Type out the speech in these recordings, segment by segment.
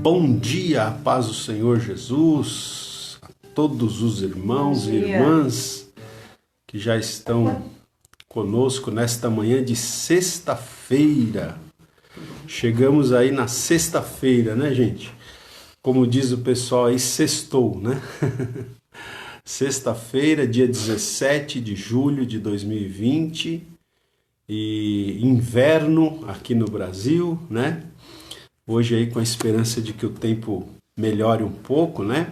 Bom dia, a paz do Senhor Jesus, a todos os irmãos e irmãs que já estão conosco nesta manhã de sexta-feira. Chegamos aí na sexta-feira, né, gente? Como diz o pessoal aí, sextou, né? Sexta-feira, dia 17 de julho de 2020, e inverno aqui no Brasil, né? Hoje aí com a esperança de que o tempo melhore um pouco, né?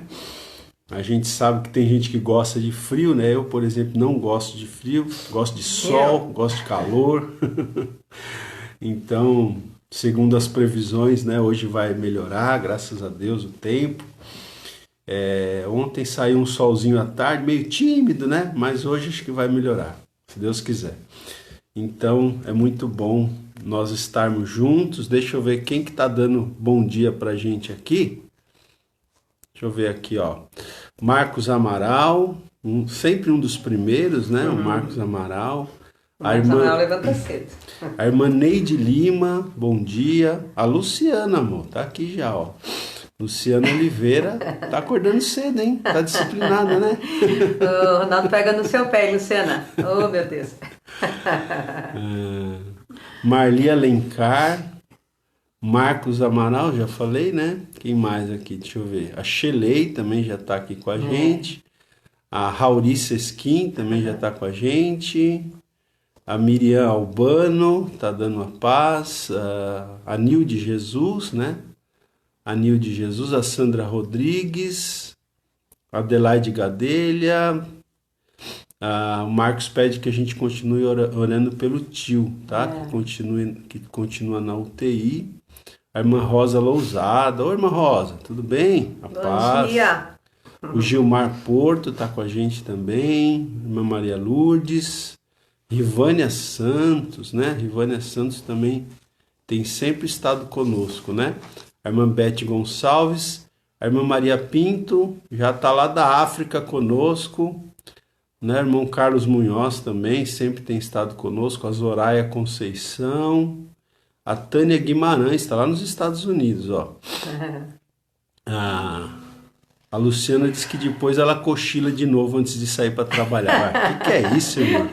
A gente sabe que tem gente que gosta de frio, né? Eu, por exemplo, não gosto de frio, gosto de sol, gosto de calor. Então, segundo as previsões, né? Hoje vai melhorar, graças a Deus, o tempo. Ontem saiu um solzinho à tarde, meio tímido, né? Mas hoje acho que vai melhorar, se Deus quiser. Então, é muito bom nós estarmos juntos. Deixa eu ver quem que tá dando bom dia pra gente aqui. Deixa eu ver aqui, ó. Marcos Amaral, sempre um dos primeiros, né? O Marcos Amaral. Marcos Amaral levanta cedo. A irmã Neide Lima, bom dia. A Luciana, amor, tá aqui já, ó. Luciana Oliveira, tá acordando cedo, hein? Tá disciplinada, né? O Ronaldo pega no seu pé, Luciana. Oh, meu Deus. Marli Alencar, Marcos Amaral, já falei, né? Quem mais aqui? Deixa eu ver. A Shelei também já tá aqui com a gente. A Rauri Sesquim também já tá com a gente. A Miriam Albano tá dando a paz. A Nilde Jesus, né? A Nilde Jesus, a Sandra Rodrigues, a Adelaide Gadelha. O Marcos pede que a gente continue orando pelo tio, tá? Que continua na UTI. A irmã Rosa Lousada. Oi, irmã Rosa, tudo bem? A paz. Bom dia. O Gilmar Porto tá com a gente também. Irmã Maria Lourdes. Rivânia Santos, né? Rivânia Santos também tem sempre estado conosco, né? A irmã Beth Gonçalves. A irmã Maria Pinto já tá lá da África conosco. Né, irmão Carlos Munhoz também sempre tem estado conosco, a Zoraia Conceição, a Tânia Guimarães, está lá nos Estados Unidos, ó. A Luciana disse que depois ela cochila de novo antes de sair para trabalhar. O que é isso, irmão?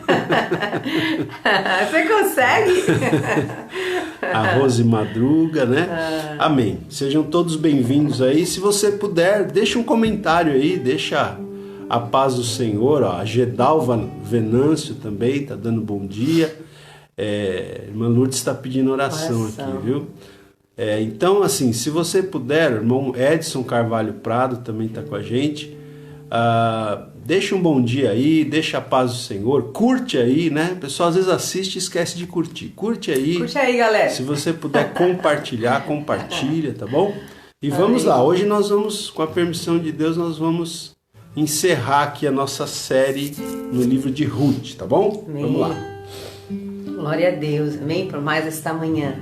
Você consegue? A Rose Madruga, né? Amém. Sejam todos bem-vindos aí. Se você puder, deixa um comentário aí, deixa a paz do Senhor, ó. A Gedalva Venâncio também tá dando bom dia. Irmã Lourdes está pedindo oração aqui, viu? Então, assim, se você puder, o irmão Edson Carvalho Prado também tá com a gente. Deixa um bom dia aí, deixa a paz do Senhor, curte aí, né? O pessoal às vezes assiste e esquece de curtir. Curte aí. Curte aí, galera. Se você puder compartilhar, compartilha, tá bom? E vamos lá, hoje nós vamos, com a permissão de Deus, nós vamos encerrar aqui a nossa série no livro de Ruth, tá bom? Amém. Vamos lá. Glória a Deus, amém? Por mais esta manhã.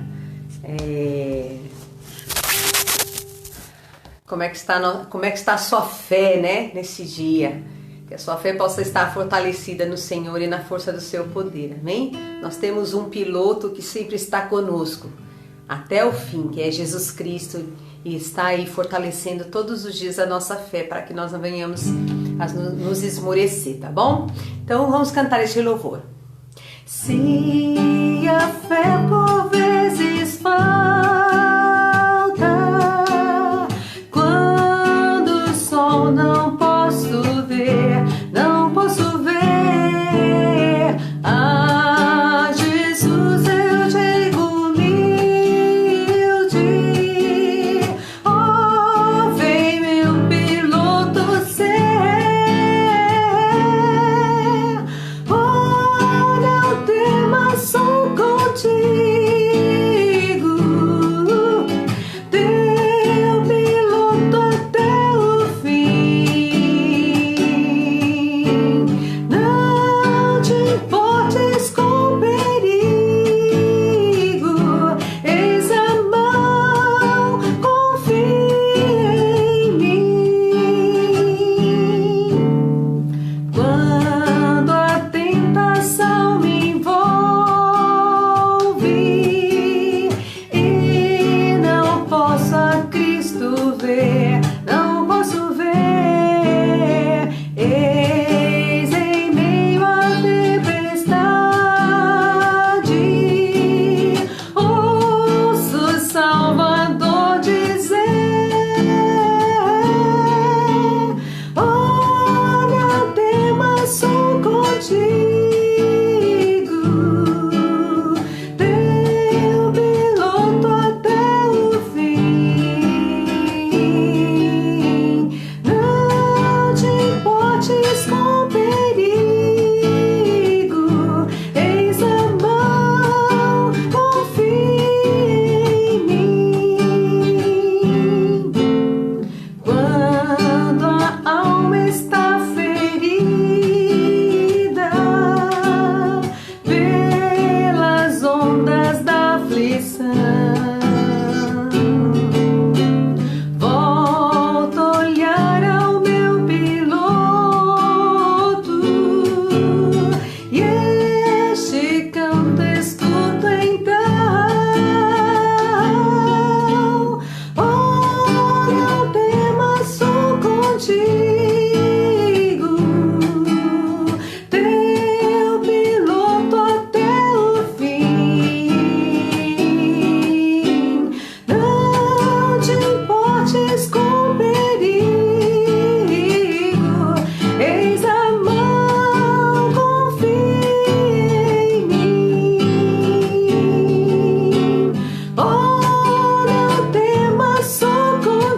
Como é que está a sua fé, né? Nesse dia. Que a sua fé possa estar fortalecida no Senhor e na força do seu poder, amém? Nós temos um piloto que sempre está conosco até o fim, que é Jesus Cristo, e está aí fortalecendo todos os dias a nossa fé, para que nós não venhamos a nos esmorecer, tá bom? Então vamos cantar este louvor. Se a fé por vezes falta, quando o sol não posso ver, a Jesus eu digo humilde, oh, vem meu piloto ser, oh, não temas, sou contigo.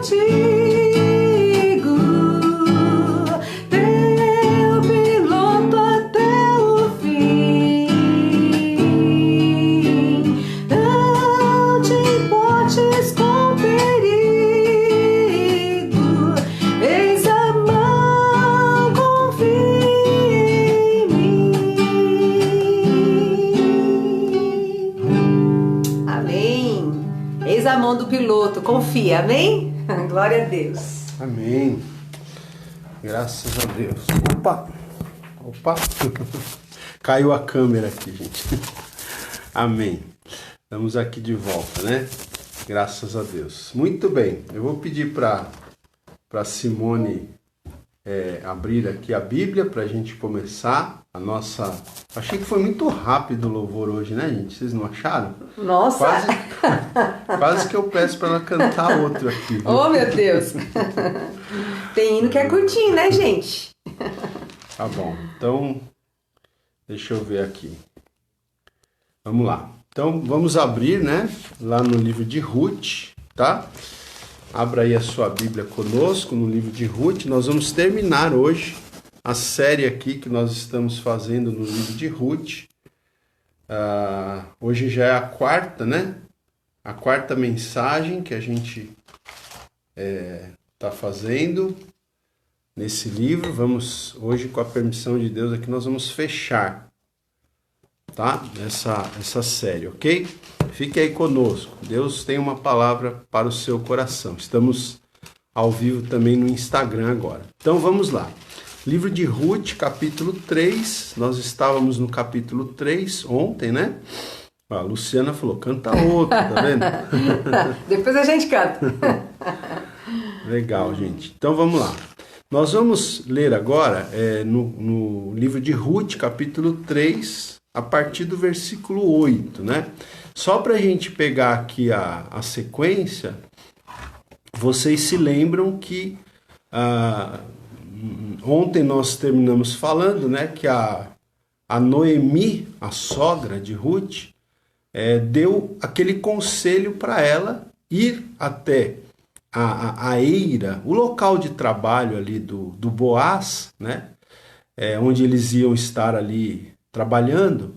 teu piloto até o fim. Não te importes com perigo, eis a mão, confia em mim. Amém. Eis a mão do piloto, confia, amém? Glória a Deus. Amém. Graças a Deus. Opa. Caiu a câmera aqui, gente. Amém. Estamos aqui de volta, né? Graças a Deus. Muito bem. Eu vou pedir para Simone abrir aqui a Bíblia para a gente começar a nossa... Achei que foi muito rápido o louvor hoje, né, gente? Vocês não acharam? Nossa! Quase que eu peço para ela cantar outro aqui. Viu? Oh, meu Deus! Tem hino que é curtinho, né, gente? Tá bom. Então, deixa eu ver aqui. Vamos lá. Então, vamos abrir, né? Lá no livro de Ruth, tá? Abra aí a sua Bíblia conosco no livro de Ruth. Nós vamos terminar hoje a série aqui que nós estamos fazendo no livro de Ruth. Hoje já é a quarta, né? A quarta mensagem que a gente está fazendo nesse livro. Vamos, hoje, com a permissão de Deus, aqui nós vamos fechar, tá? Essa série, ok? Fique aí conosco. Deus tem uma palavra para o seu coração. Estamos ao vivo também no Instagram agora. Então vamos lá. Livro de Ruth, capítulo 3. Nós estávamos no capítulo 3 ontem, né? A Luciana falou, canta outro, tá vendo? Depois a gente canta. Legal, gente. Então vamos lá. Nós vamos ler agora no livro de Ruth, capítulo 3, a partir do versículo 8, né? Só para a gente pegar aqui a sequência, vocês se lembram que ontem nós terminamos falando, né, que a Noemi, a sogra de Ruth, deu aquele conselho para ela ir até a eira, o local de trabalho ali do Boaz, né, onde eles iam estar ali trabalhando.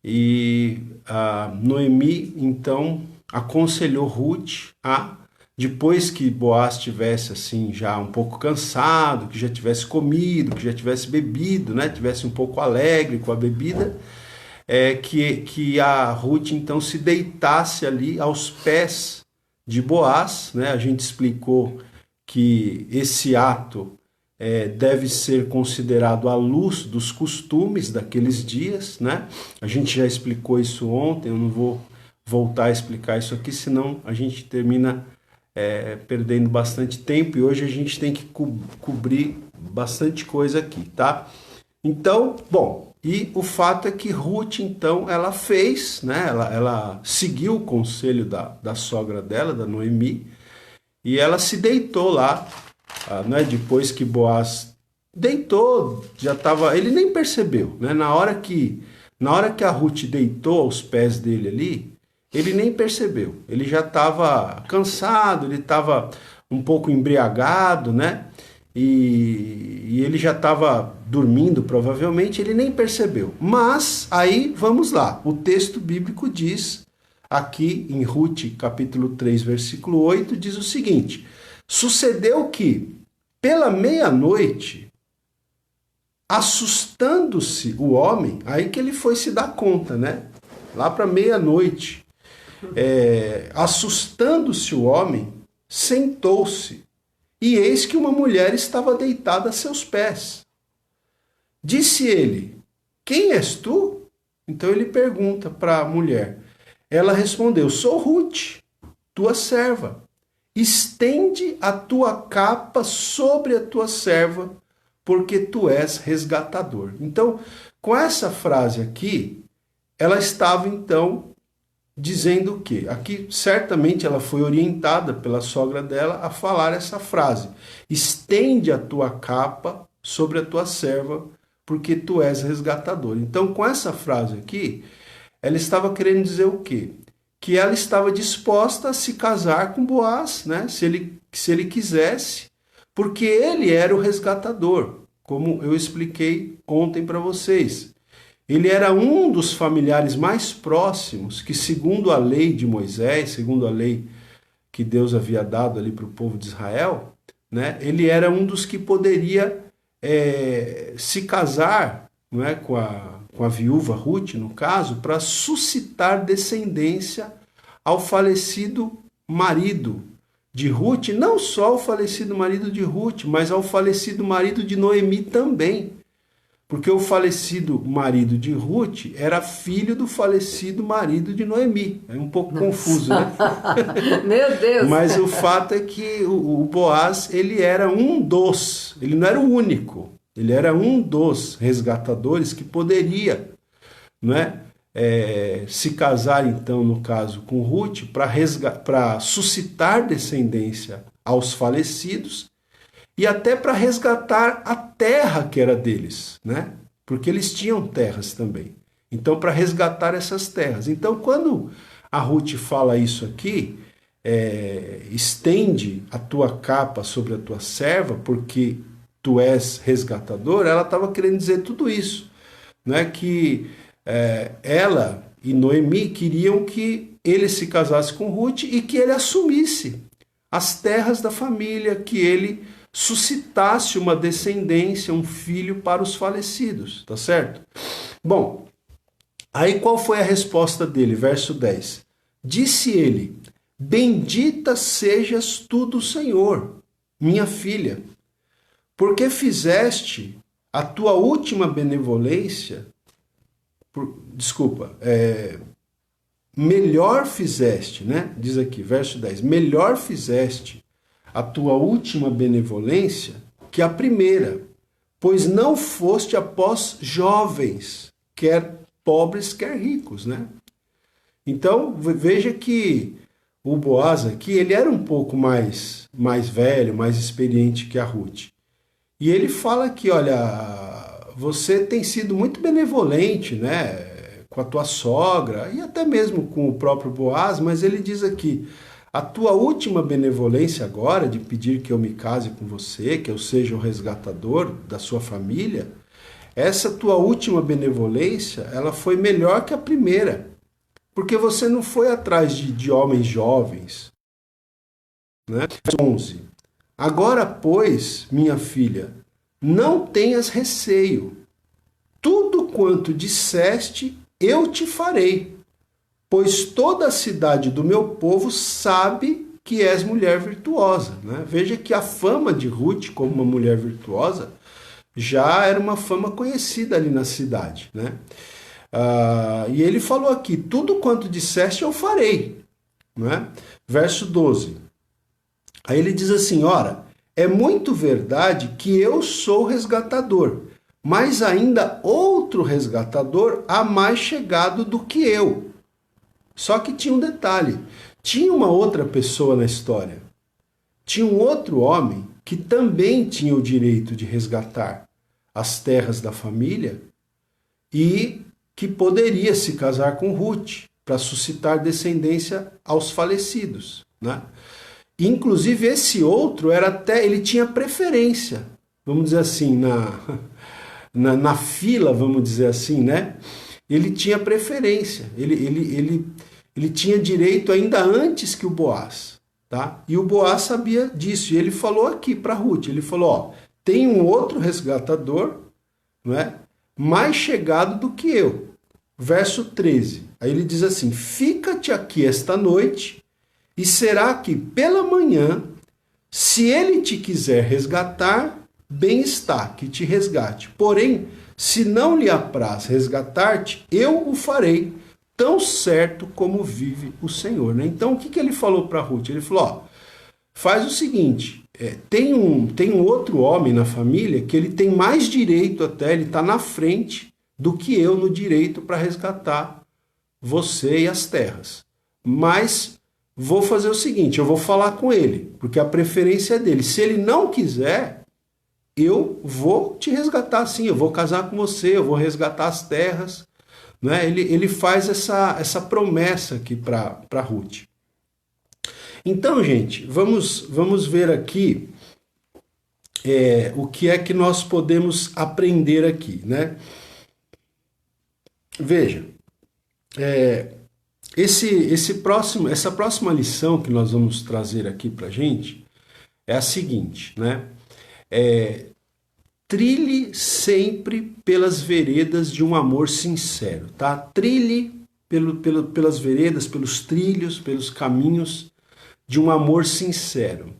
E a Noemi, então, aconselhou Ruth depois que Boaz tivesse assim já um pouco cansado, que já tivesse comido, que já tivesse bebido, né, tivesse um pouco alegre com a bebida, que a Ruth então se deitasse ali aos pés de Boaz, né? A gente explicou que esse ato deve ser considerado à luz dos costumes daqueles dias, né? A gente já explicou isso ontem, eu não vou voltar a explicar isso aqui, senão a gente termina perdendo bastante tempo, e hoje a gente tem que cobrir bastante coisa aqui, tá? Então, bom, e o fato é que Ruth, então, ela fez, né? Ela seguiu o conselho da sogra dela, da Noemi, e ela se deitou lá, né? Depois que Boaz deitou, já estava, ele nem percebeu, né? Na hora que a Ruth deitou aos pés dele ali, ele nem percebeu, ele já estava cansado, ele estava um pouco embriagado, né? E ele já estava dormindo, provavelmente, ele nem percebeu. Mas, aí, vamos lá, o texto bíblico diz, aqui em Ruth, capítulo 3, versículo 8, diz o seguinte: sucedeu que, pela meia-noite, assustando-se o homem, aí que ele foi se dar conta, né? Lá para meia-noite, assustando-se o homem, sentou-se, e eis que uma mulher estava deitada a seus pés. Disse ele: quem és tu? Então ele pergunta para a mulher. Ela respondeu: sou Ruth, tua serva. Estende a tua capa sobre a tua serva, porque tu és resgatador. Então, com essa frase aqui, ela estava então dizendo o quê? Aqui certamente ela foi orientada pela sogra dela a falar essa frase: estende a tua capa sobre a tua serva, porque tu és resgatador. Então, com essa frase aqui, ela estava querendo dizer o quê? Que ela estava disposta a se casar com Boaz, né? Se ele que se ele quisesse, porque ele era o resgatador, como eu expliquei ontem para vocês. Ele era um dos familiares mais próximos que, segundo a lei de Moisés, segundo a lei que Deus havia dado ali para o povo de Israel, né, ele era um dos que poderia se casar, não é, com a viúva Ruth, no caso, para suscitar descendência ao falecido marido de Ruth, não só ao falecido marido de Ruth, mas ao falecido marido de Noemi também. Porque o falecido marido de Ruth era filho do falecido marido de Noemi. É um pouco confuso, né? Meu Deus! Mas o fato é que o Boaz, ele era um dos, ele não era o único, ele era um dos resgatadores que poderia, não é? Se casar, então, no caso, com Ruth, para suscitar descendência aos falecidos e até para resgatar a terra que era deles, né? Porque eles tinham terras também. Então, para resgatar essas terras. Então, quando a Ruth fala isso aqui, estende a tua capa sobre a tua serva, porque tu és resgatador, ela estava querendo dizer tudo isso, né? Que ela e Noemi queriam que ele se casasse com Ruth e que ele assumisse as terras da família, que ele suscitasse uma descendência, um filho para os falecidos, tá certo? Bom, aí qual foi a resposta dele? Verso 10. Disse ele: bendita sejas tu do Senhor, minha filha, porque fizeste a tua última benevolência, melhor fizeste, né? Diz aqui, verso 10, melhor fizeste a tua última benevolência que a primeira, pois não foste após jovens, quer pobres, quer ricos, né? Então, veja que o Boaz aqui, ele era um pouco mais velho, mais experiente que a Ruth. E ele fala aqui, olha, você tem sido muito benevolente, né, com a tua sogra e até mesmo com o próprio Boaz, mas ele diz aqui, a tua última benevolência agora de pedir que eu me case com você, que eu seja o resgatador da sua família, essa tua última benevolência, ela foi melhor que a primeira, porque você não foi atrás de homens jovens. Né? 11. Agora, pois, minha filha, não tenhas receio. Tudo quanto disseste, eu te farei, pois toda a cidade do meu povo sabe que és mulher virtuosa. Né? Veja que a fama de Ruth como uma mulher virtuosa já era uma fama conhecida ali na cidade. Né? E ele falou aqui, tudo quanto disseste eu farei. Né? Verso 12. Aí ele diz assim, ora, é muito verdade que eu sou resgatador, mas ainda outro resgatador há mais chegado do que eu. Só que tinha um detalhe, tinha uma outra pessoa na história. Tinha um outro homem que também tinha o direito de resgatar as terras da família e que poderia se casar com Ruth para suscitar descendência aos falecidos, né? Inclusive esse outro ele tinha preferência, vamos dizer assim, na fila, vamos dizer assim, né? Ele tinha preferência, ele tinha direito ainda antes que o Boaz, tá? E o Boaz sabia disso, e ele falou aqui para Ruth, ele falou, ó, tem um outro resgatador, não é? Mais chegado do que eu. Verso 13, aí ele diz assim, fica-te aqui esta noite, e será que pela manhã, se ele te quiser resgatar, bem está, que te resgate. Porém, se não lhe apraz resgatar-te, eu o farei, tão certo como vive o Senhor. Né? Então, o que ele falou para Ruth? Ele falou, ó, faz o seguinte, tem um outro homem na família que ele tem mais direito até, ele está na frente do que eu no direito para resgatar você e as terras. Mas vou fazer o seguinte, eu vou falar com ele, porque a preferência é dele. Se ele não quiser, eu vou te resgatar sim, eu vou casar com você, eu vou resgatar as terras. Né? Ele faz essa promessa aqui para Ruth. Então, gente, vamos ver aqui o que é que nós podemos aprender aqui, né? Veja, essa próxima lição que nós vamos trazer aqui para gente é a seguinte, né? Trilhe sempre pelas veredas de um amor sincero, tá? Trilhe pelas veredas, pelos trilhos, pelos caminhos de um amor sincero.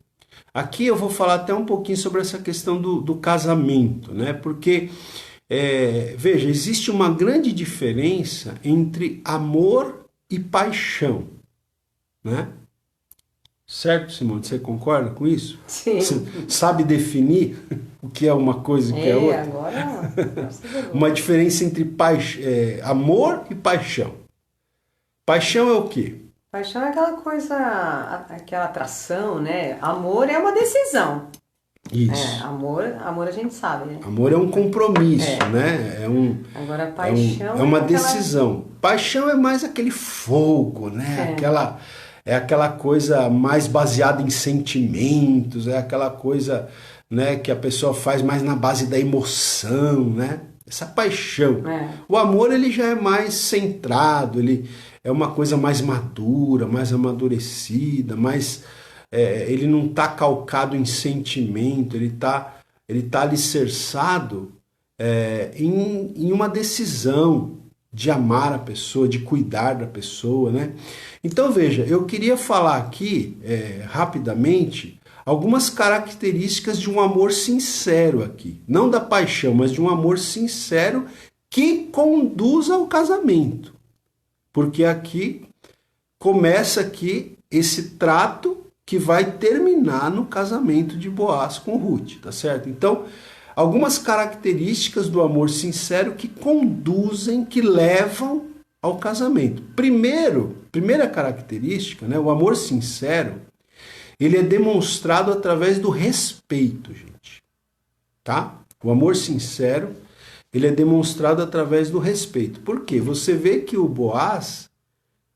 Aqui eu vou falar até um pouquinho sobre essa questão do casamento, né? Porque, veja, existe uma grande diferença entre amor e paixão, né? Certo, Simone? Você concorda com isso? Sim. Você sabe definir o que é uma coisa e o que é outra? Agora... Uma diferença entre amor e paixão. Paixão é o quê? Paixão é aquela coisa, aquela atração, né? Amor é uma decisão. Isso. Amor a gente sabe, né? Amor é um compromisso, né? Agora, paixão é uma decisão. Paixão é mais aquele fogo, né? Aquela coisa mais baseada em sentimentos, é aquela coisa, né, que a pessoa faz mais na base da emoção, né? Essa paixão. O amor, ele já é mais centrado, ele é uma coisa mais madura, mais amadurecida, ele não está calcado em sentimento, ele tá alicerçado em uma decisão de amar a pessoa, de cuidar da pessoa, né? Então, veja, eu queria falar aqui, rapidamente, algumas características de um amor sincero aqui. Não da paixão, mas de um amor sincero que conduz ao casamento. Porque aqui começa aqui esse trato que vai terminar no casamento de Boaz com Ruth, tá certo? Então, algumas características do amor sincero que conduzem, que levam ao casamento. Primeira característica, né, o amor sincero, ele é demonstrado através do respeito, gente. Tá? O amor sincero, ele é demonstrado através do respeito. Por quê? Você vê que o Boaz,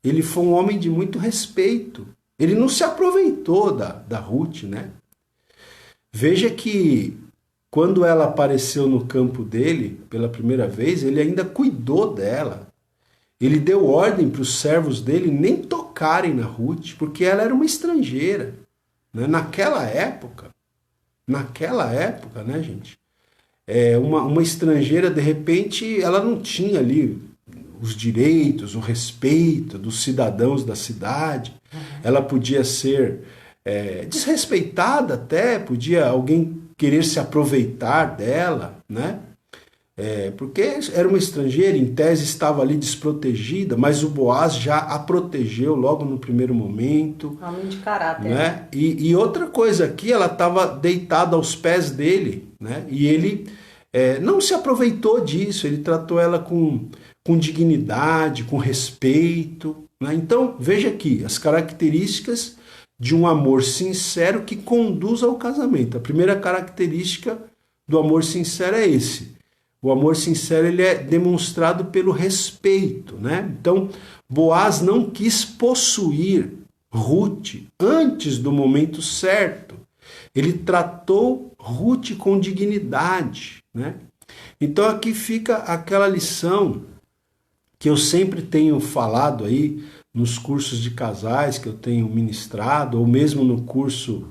ele foi um homem de muito respeito. Ele não se aproveitou da Ruth, né? Veja que quando ela apareceu no campo dele pela primeira vez, ele ainda cuidou dela. Ele deu ordem para os servos dele nem tocarem na Ruth, porque ela era uma estrangeira. Né? Naquela época, né, gente? Uma estrangeira, de repente, ela não tinha ali os direitos, o respeito dos cidadãos da cidade. Ela podia ser desrespeitada até, podia alguém querer se aproveitar dela, né? Porque era uma estrangeira, em tese estava ali desprotegida, mas o Boaz já a protegeu logo no primeiro momento. Homem de caráter. Né? E outra coisa aqui, ela estava deitada aos pés dele, né? E ele não se aproveitou disso, ele tratou ela com dignidade, com respeito. Né? Então, veja aqui, as características de um amor sincero que conduz ao casamento. A primeira característica do amor sincero é esse. O amor sincero, ele é demonstrado pelo respeito, né? Então, Boaz não quis possuir Ruth antes do momento certo. Ele tratou Ruth com dignidade, né? Então, aqui fica aquela lição que eu sempre tenho falado aí nos cursos de casais que eu tenho ministrado, ou mesmo no curso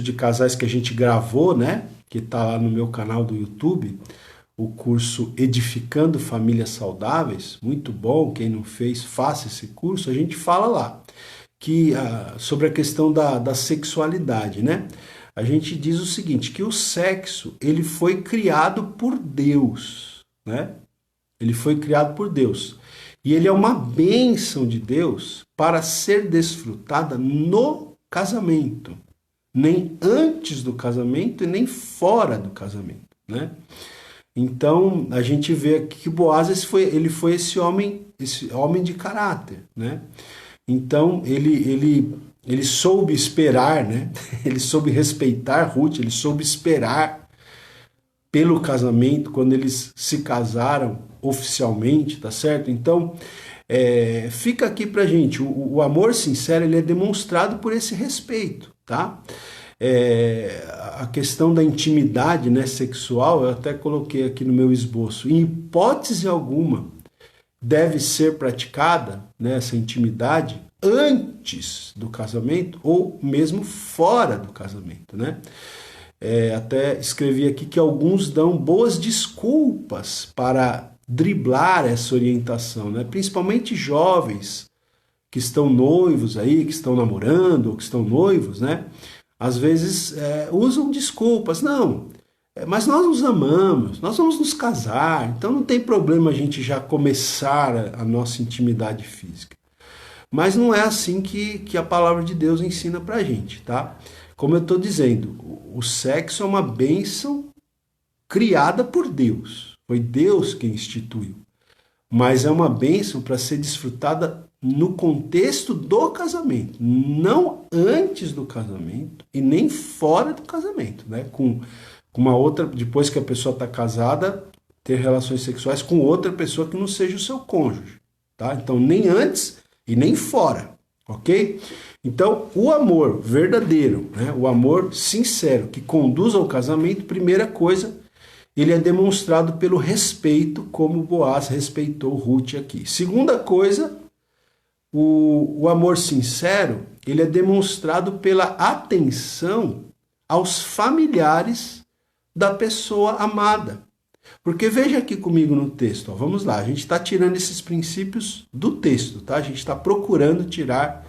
de casais que a gente gravou, né? Que está lá no meu canal do YouTube, o curso Edificando Famílias Saudáveis, muito bom, quem não fez, faça esse curso, a gente fala lá sobre a questão da sexualidade, né? A gente diz o seguinte, que o sexo, ele foi criado por Deus, né? Ele foi criado por Deus. E ele é uma bênção de Deus para ser desfrutada no casamento. Nem antes do casamento e nem fora do casamento, né? Então, a gente vê aqui que Boaz ele foi esse homem de caráter, né? Então, ele soube esperar, né? Ele soube respeitar Ruth, ele soube esperar pelo casamento, quando eles se casaram oficialmente, tá certo? Então, fica aqui pra gente, o amor sincero ele é demonstrado por esse respeito, tá? A questão da intimidade, né, sexual, eu até coloquei aqui no meu esboço, em hipótese alguma deve ser praticada, né, essa intimidade antes do casamento ou mesmo fora do casamento, né? Até escrevi aqui que alguns dão boas desculpas para driblar essa orientação, né? Principalmente jovens que estão noivos aí, que estão namorando ou que estão noivos, né? Às vezes usam desculpas, não, mas nós nos amamos, nós vamos nos casar, então não tem problema a gente já começar a nossa intimidade física. Mas não é assim que a palavra de Deus ensina pra gente, tá? Como eu estou dizendo, o sexo é uma bênção criada por Deus. Foi Deus quem instituiu. Mas é uma bênção para ser desfrutada no contexto do casamento. Não antes do casamento e nem fora do casamento, né? Com uma outra, depois que a pessoa está casada, ter relações sexuais com outra pessoa que não seja o seu cônjuge, tá? Então, nem antes e nem fora, ok? Então, o amor verdadeiro, né? O amor sincero que conduz ao casamento, primeira coisa, ele é demonstrado pelo respeito, como Boaz respeitou Ruth aqui. Segunda coisa, o amor sincero, ele é demonstrado pela atenção aos familiares da pessoa amada. Porque veja aqui comigo no texto, ó, vamos lá, a gente está tirando esses princípios do texto, tá? A gente está procurando tirar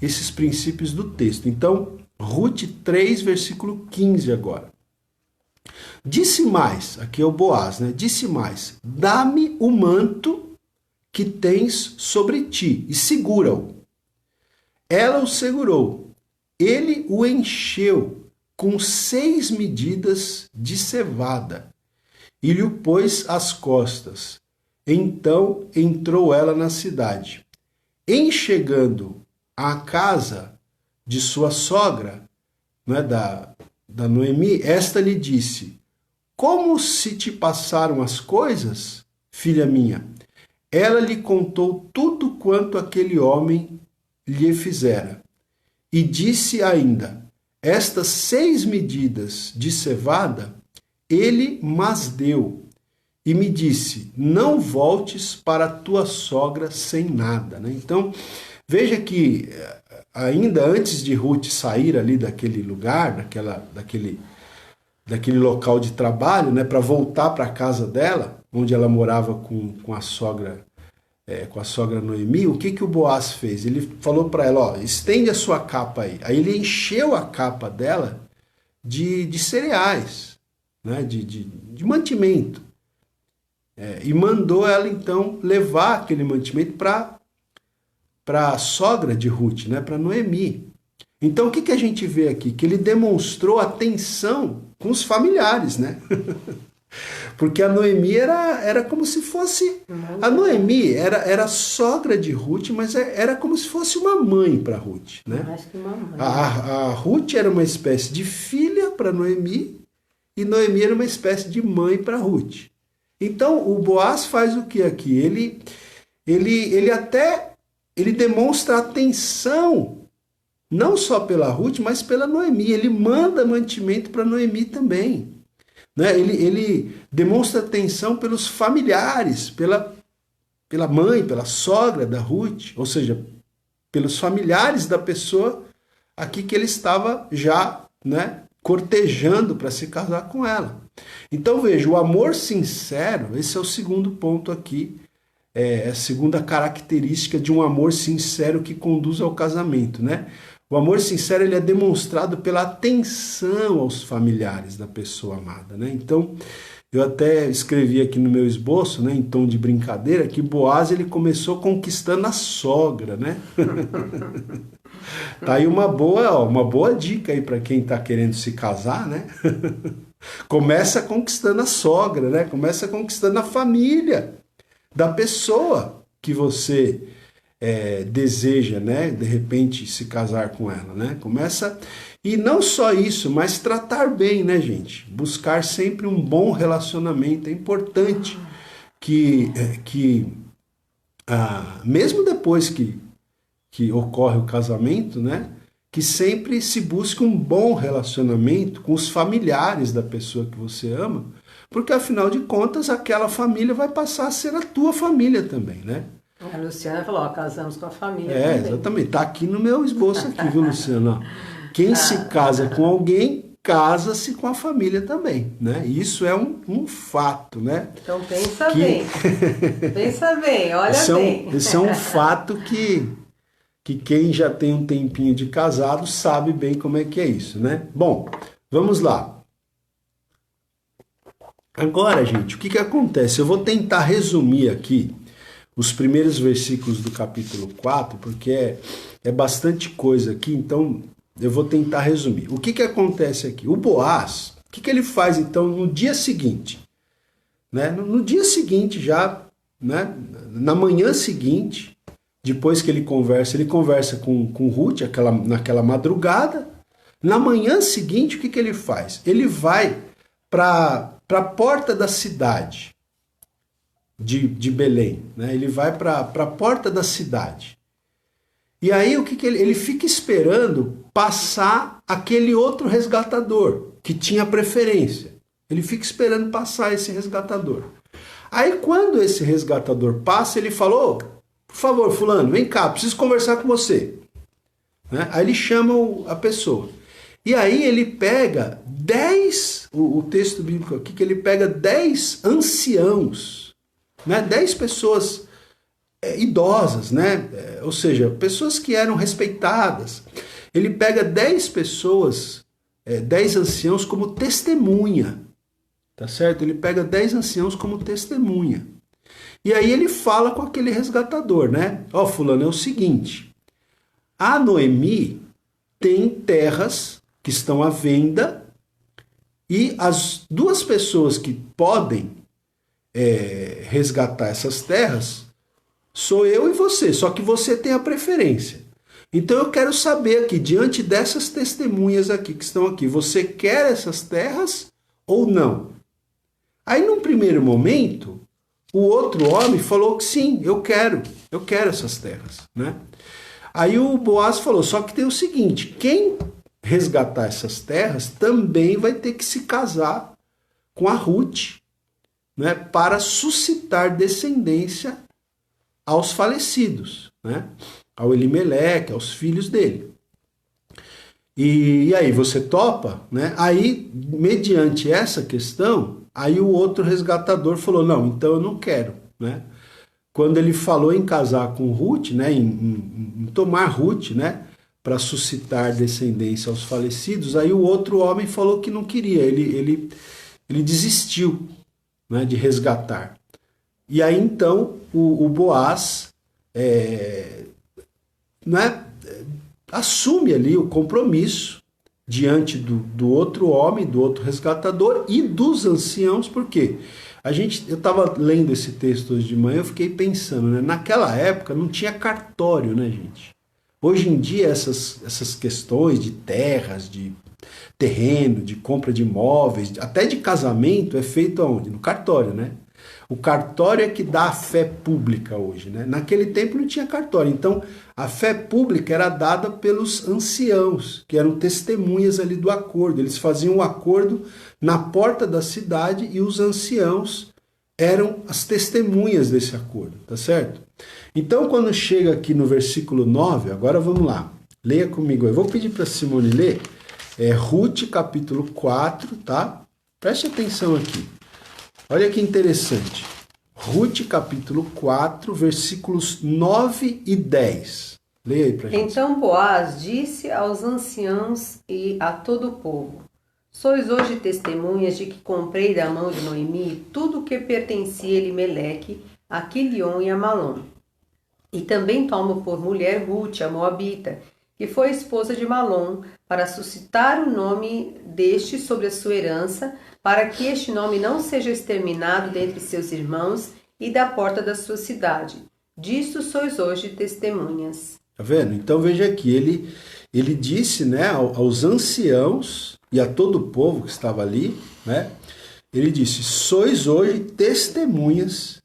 esses princípios do texto. Então, Ruth 3, versículo 15 agora. Disse mais, aqui é o Boaz, né? Disse mais, dá-me o manto que tens sobre ti e segura-o. Ela o segurou, ele o encheu com 6 medidas de cevada e lhe o pôs às costas. Então entrou ela na cidade. Em chegando à casa de sua sogra, né, da Noemi, esta lhe disse, como se te passaram as coisas, filha minha? Ela lhe contou tudo quanto aquele homem lhe fizera. E disse ainda, estas 6 medidas de cevada, ele mas deu. E me disse, não voltes para tua sogra sem nada. Né? Então, veja que ainda antes de Ruth sair ali daquele lugar, daquele local de trabalho, né, para voltar para a casa dela, onde ela morava com a sogra Noemi, o que o Boaz fez? Ele falou para ela, ó, estende a sua capa aí. Aí ele encheu a capa dela de cereais, né, de mantimento. E mandou ela, então, levar aquele mantimento para a sogra de Ruth, né, para Noemi. Então, o que a gente vê aqui? Que ele demonstrou atenção com os familiares, né? Porque a Noemi era como se fosse... A Noemi era sogra de Ruth, mas era como se fosse uma mãe para Ruth, né? Mais que uma mãe. A Ruth era uma espécie de filha para Noemi e Noemi era uma espécie de mãe para Ruth. Então, o Boaz faz o que aqui? Ele demonstra atenção, não só pela Ruth, mas pela Noemi. Ele manda mantimento para Noemi também. Né? Ele demonstra atenção pelos familiares, pela mãe, pela sogra da Ruth, ou seja, pelos familiares da pessoa aqui que ele estava já, né, cortejando para se casar com ela. Então veja, o amor sincero, esse é o segundo ponto aqui, a segunda característica de um amor sincero que conduz ao casamento, né? O amor sincero ele é demonstrado pela atenção aos familiares da pessoa amada, né? Então, eu até escrevi aqui no meu esboço, né, em tom de brincadeira, que Boaz ele começou conquistando a sogra, né? Tá aí uma boa dica aí para quem está querendo se casar, né? Começa conquistando a sogra, né? Começa conquistando a família da pessoa que você deseja, né, de repente se casar com ela, né? Começa, e não só isso, mas tratar bem, né, gente? Buscar sempre um bom relacionamento. É importante que mesmo depois que ocorre o casamento, né? Que sempre se busque um bom relacionamento com os familiares da pessoa que você ama, porque afinal de contas aquela família vai passar a ser a tua família também, né? A Luciana falou, ó, casamos com a família também. Exatamente. Tá aqui no meu esboço aqui, viu, Luciana? Quem se casa com alguém, casa-se com a família também, né? Isso é um fato, né? Então pensa bem. Pensa bem, olha bem. Isso é um fato que quem já tem um tempinho de casado sabe bem como é que é isso, né? Bom, vamos lá. Agora, gente, o que acontece? Eu vou tentar resumir aqui os primeiros versículos do capítulo 4, porque é bastante coisa aqui, então eu vou tentar resumir. O que acontece aqui? O Boaz, o que ele faz então no dia seguinte? Né? No dia seguinte já, né? Na manhã seguinte, depois que ele conversa com Ruth naquela madrugada. Na manhã seguinte, o que ele faz? Ele vai para a porta da cidade de Belém, né? Ele vai para a porta da cidade. E aí o que ele fica esperando passar aquele outro resgatador que tinha preferência. Ele fica esperando passar esse resgatador. Aí quando esse resgatador passa, ele falou: por favor, fulano, vem cá, preciso conversar com você. Né? Aí ele chama a pessoa. E aí ele pega 10, o texto bíblico aqui, que ele pega 10 anciãos, né? 10 pessoas idosas, né? Ou seja, pessoas que eram respeitadas. Ele pega 10 pessoas, 10 anciãos como testemunha, tá certo? Ele pega 10 anciãos como testemunha. E aí ele fala com aquele resgatador, né? Ó, fulano, é o seguinte, a Noemi tem terras que estão à venda e as duas pessoas que podem resgatar essas terras sou eu e você, só que você tem a preferência. Então eu quero saber aqui, diante dessas testemunhas aqui que estão aqui, você quer essas terras ou não? Aí num primeiro momento, o outro homem falou que sim, eu quero essas terras, né? Aí o Boaz falou, só que tem o seguinte, quem resgatar essas terras também vai ter que se casar com a Ruth, né, para suscitar descendência aos falecidos, né, ao Elimeleque, aos filhos dele. E aí, você topa? Né? Aí, mediante essa questão, aí o outro resgatador falou, não, então eu não quero, né? Quando ele falou em casar com Ruth, né, em tomar Ruth, né, para suscitar descendência aos falecidos, aí o outro homem falou que não queria, ele desistiu, né, de resgatar. E aí então o Boaz né, assume ali o compromisso diante do outro homem, do outro resgatador e dos anciãos, por quê? Eu estava lendo esse texto hoje de manhã, eu fiquei pensando, né? Naquela época não tinha cartório, né, gente? Hoje em dia essas questões de terras, de terreno, de compra de imóveis, até de casamento é feito aonde? No cartório, né? O cartório é que dá a fé pública hoje, né? Naquele tempo não tinha cartório, então a fé pública era dada pelos anciãos, que eram testemunhas ali do acordo. Eles faziam um acordo na porta da cidade e os anciãos eram as testemunhas desse acordo, tá certo? Então, quando chega aqui no versículo 9, agora vamos lá, leia comigo. Eu vou pedir para Simone ler, Ruth capítulo 4, tá? Preste atenção aqui. Olha que interessante. Ruth capítulo 4, versículos 9 e 10. Leia aí pra gente. Então Boaz disse aos anciãos e a todo o povo: sois hoje testemunhas de que comprei da mão de Noemi tudo o que pertencia a Elimeleque, a Quilion e a Malom. E também tomo por mulher Ruth, a Moabita, que foi esposa de Malom, para suscitar o nome deste sobre a sua herança, para que este nome não seja exterminado dentre seus irmãos e da porta da sua cidade. Disto sois hoje testemunhas. Tá vendo? Então veja aqui, ele disse, né, aos anciãos e a todo o povo que estava ali, né, ele disse, sois hoje testemunhas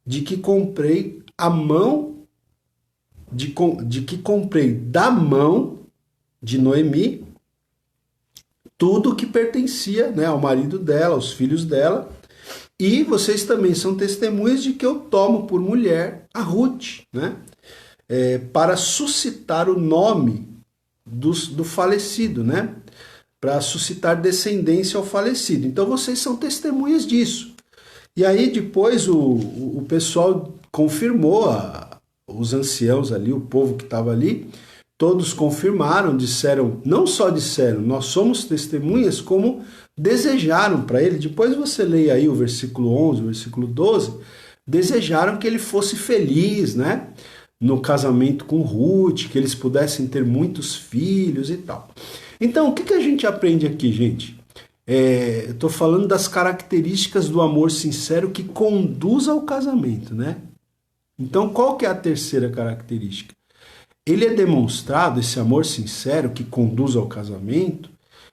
de que comprei a mão de que comprei da mão de Noemi tudo que pertencia, né, ao marido dela, aos filhos dela, e vocês também são testemunhas de que eu tomo por mulher a Ruth, né, para suscitar o nome do falecido, né, para suscitar descendência ao falecido. Então vocês são testemunhas disso. E aí depois o pessoal confirmou, os anciãos ali, o povo que estava ali, todos confirmaram, disseram, não só disseram, nós somos testemunhas, como desejaram para ele. Depois você leia aí o versículo 11, o versículo 12, desejaram que ele fosse feliz, né? No casamento com Ruth, que eles pudessem ter muitos filhos e tal. Então, o que a gente aprende aqui, gente? Eu estou falando das características do amor sincero que conduz ao casamento, né? Então, qual que é a terceira característica? Ele é demonstrado, esse amor sincero que conduz ao casamento,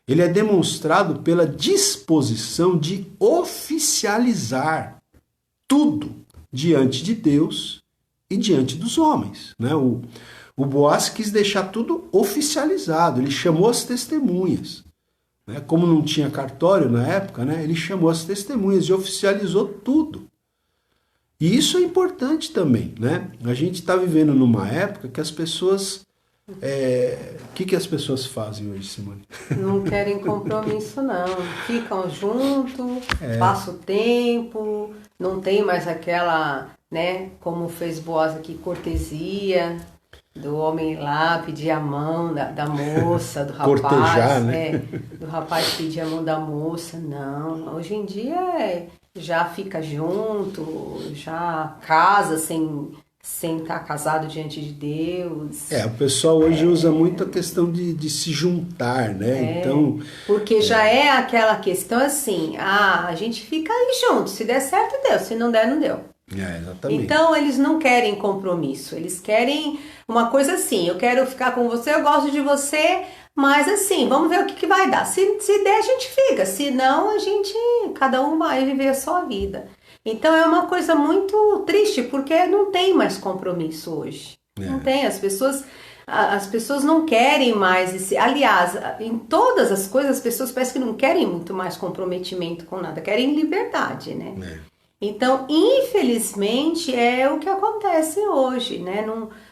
ele é demonstrado pela disposição de oficializar tudo diante de Deus e diante dos homens, né? O Boaz quis deixar tudo oficializado, ele chamou as testemunhas, né? Como não tinha cartório na época, né? Ele chamou as testemunhas e oficializou tudo. E isso é importante também, né? A gente está vivendo numa época que as pessoas... O que as pessoas fazem hoje, Simone? Não querem compromisso, não. Ficam junto, passa o tempo, não tem mais aquela, né? Como fez Boaz aqui, cortesia do homem lá pedir a mão da moça, do rapaz. Cortejar, né? Do rapaz pedir a mão da moça. Não, hoje em dia já fica junto, já casa sem estar casado diante de Deus. O pessoal hoje usa muito a questão de se juntar, né? Então, porque já é aquela questão assim, a gente fica aí junto, se der certo deu, se não der não deu. Exatamente. Então eles não querem compromisso, eles querem uma coisa assim, eu quero ficar com você, eu gosto de você, mas assim, vamos ver o que vai dar. Se der a gente fica, se não cada um vai viver a sua vida. Então é uma coisa muito triste, porque não tem mais compromisso hoje. Não tem, as pessoas não querem mais esse... Aliás, em todas as coisas as pessoas parecem que não querem muito mais comprometimento com nada, querem liberdade, né? Então, infelizmente, é o que acontece hoje, né?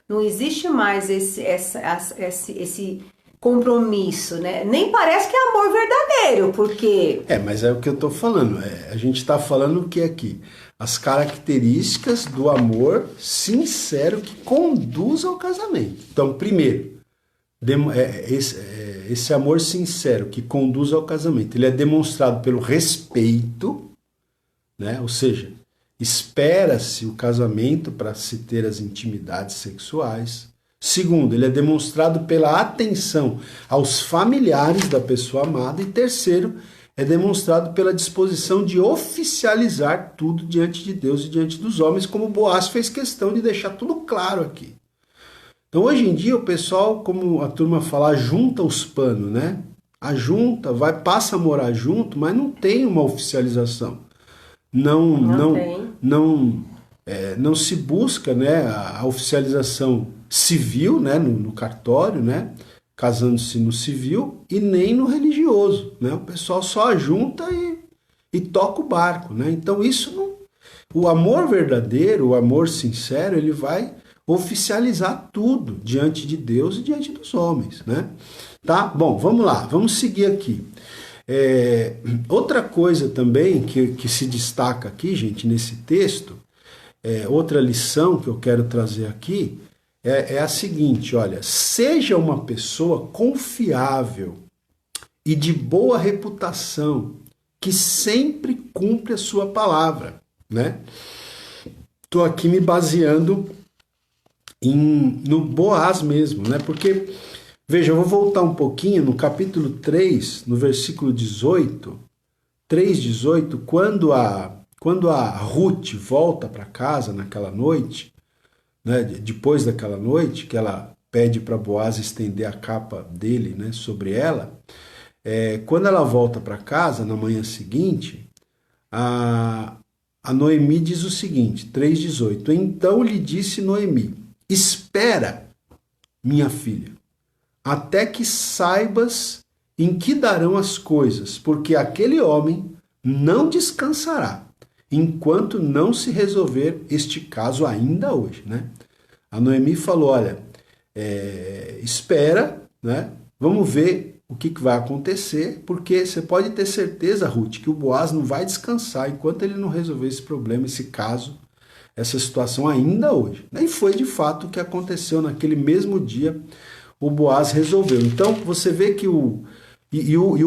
Não existe mais esse compromisso, né? Nem parece que é amor verdadeiro, porque... mas é o que eu tô falando. A gente tá falando o que aqui? As características do amor sincero que conduz ao casamento. Então, primeiro, esse amor sincero que conduz ao casamento, ele é demonstrado pelo respeito, né? Ou seja, espera-se o casamento para se ter as intimidades sexuais. Segundo, ele é demonstrado pela atenção aos familiares da pessoa amada. E terceiro, é demonstrado pela disposição de oficializar tudo diante de Deus e diante dos homens, como Boaz fez questão de deixar tudo claro aqui. Então, hoje em dia, o pessoal, como a turma fala, junta os panos, né? Ajunta, passa a morar junto, mas não tem uma oficialização. Não se busca, né, a oficialização civil, né, no cartório, né, casando-se no civil, e nem no religioso, né? O pessoal só ajunta e toca o barco, né? Então isso não... O amor verdadeiro, o amor sincero, ele vai oficializar tudo diante de Deus e diante dos homens, né? Tá? Bom, vamos lá, vamos seguir aqui. Outra coisa também que se destaca aqui, gente, nesse texto, outra lição que eu quero trazer aqui, é a seguinte, olha, seja uma pessoa confiável e de boa reputação, que sempre cumpre a sua palavra, né? Estou aqui me baseando no Boaz mesmo, né? Porque, veja, eu vou voltar um pouquinho no capítulo 3, no versículo 18, 3:18, quando a Ruth volta para casa naquela noite, né, depois daquela noite, que ela pede para Boaz estender a capa dele, né, sobre ela, quando ela volta para casa, na manhã seguinte, a a Noemi diz o seguinte, 3,18. Então lhe disse Noemi, espera, minha filha, até que saibas em que darão as coisas, porque aquele homem não descansará, enquanto não se resolver este caso ainda hoje, né? A Noemi falou, olha, espera, né? Vamos ver o que vai acontecer, porque você pode ter certeza, Ruth, que o Boaz não vai descansar enquanto ele não resolver esse problema, esse caso, essa situação ainda hoje. E foi de fato o que aconteceu naquele mesmo dia, o Boaz resolveu. Então você vê que o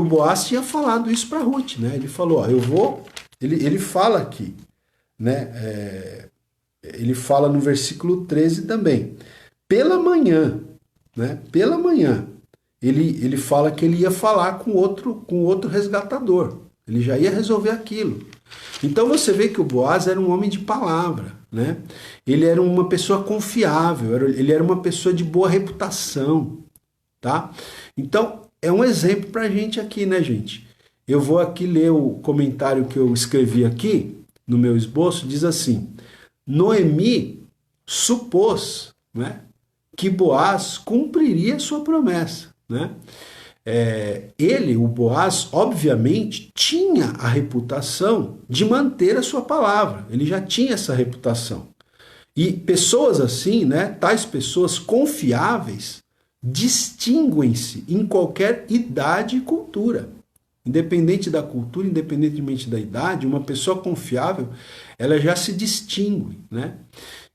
Boaz tinha falado isso para Ruth, né? Ele falou, ó, ele fala aqui, né? Ele fala no versículo 13 também. Pela manhã, né? Pela manhã, ele fala que ele ia falar com outro resgatador. Ele já ia resolver aquilo. Então você vê que o Boaz era um homem de palavra, né? Ele era uma pessoa confiável, ele era uma pessoa de boa reputação, tá? Então é um exemplo pra gente aqui, né, gente? Eu vou aqui ler o comentário que eu escrevi aqui no meu esboço, diz assim: Noemi supôs, né, que Boaz cumpriria sua promessa, né? Ele, o Boaz, obviamente, tinha a reputação de manter a sua palavra. Ele já tinha essa reputação. E pessoas assim, né, tais pessoas confiáveis, distinguem-se em qualquer idade e cultura. Independente da cultura, independentemente da idade, uma pessoa confiável, ela já se distingue, né?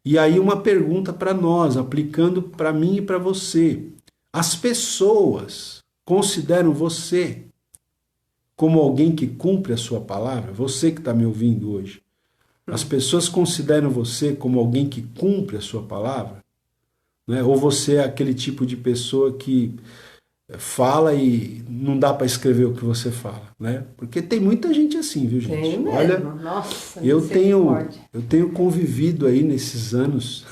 E aí uma pergunta para nós, aplicando para mim e para você. As pessoas consideram você como alguém que cumpre a sua palavra? Você que está me ouvindo hoje. As pessoas consideram você como alguém que cumpre a sua palavra? Né? Ou você é aquele tipo de pessoa que fala e não dá para escrever o que você fala, né? Porque tem muita gente assim, viu, gente? Tem mesmo. Olha, nossa, eu tenho convivido aí nesses anos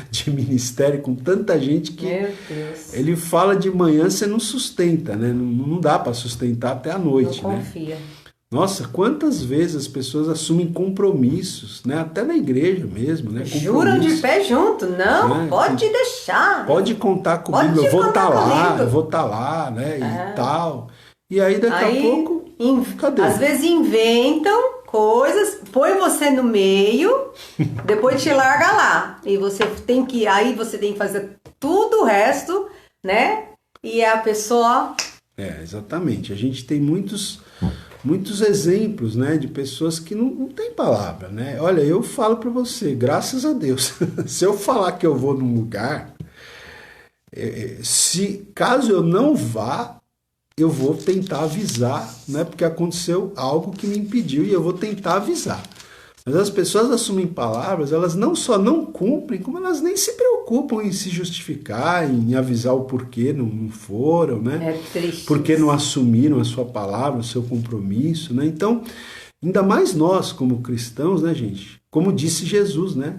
de ministério com tanta gente que Meu Deus. ele fala de manhã, você não sustenta, né? Não dá para sustentar até a noite, não né? confia. Nossa, quantas vezes as pessoas assumem compromissos, né? Até na igreja mesmo, né? Juram de pé junto, não, né? pode deixar. Pode contar comigo, Pode eu vou estar lá, comigo. eu vou estar lá, né? E tal. E aí daqui a pouco, cadê? Às vezes inventam coisas, põe você no meio, depois te larga lá. E você tem que fazer tudo o resto, né? E a pessoa... Exatamente. A gente tem muitos exemplos, né, de pessoas que não têm palavra, né? Olha, eu falo para você, graças a Deus, se eu falar que eu vou num lugar, caso eu não vá, eu vou tentar avisar, né, porque aconteceu algo que me impediu e eu vou tentar avisar. Mas as pessoas assumem palavras, elas não só não cumprem, como elas nem se preocupam em se justificar, em avisar o porquê não foram, né? É triste. Porque não assumiram a sua palavra, o seu compromisso, né? Então, ainda mais nós como cristãos, né, gente? Como disse Jesus, né?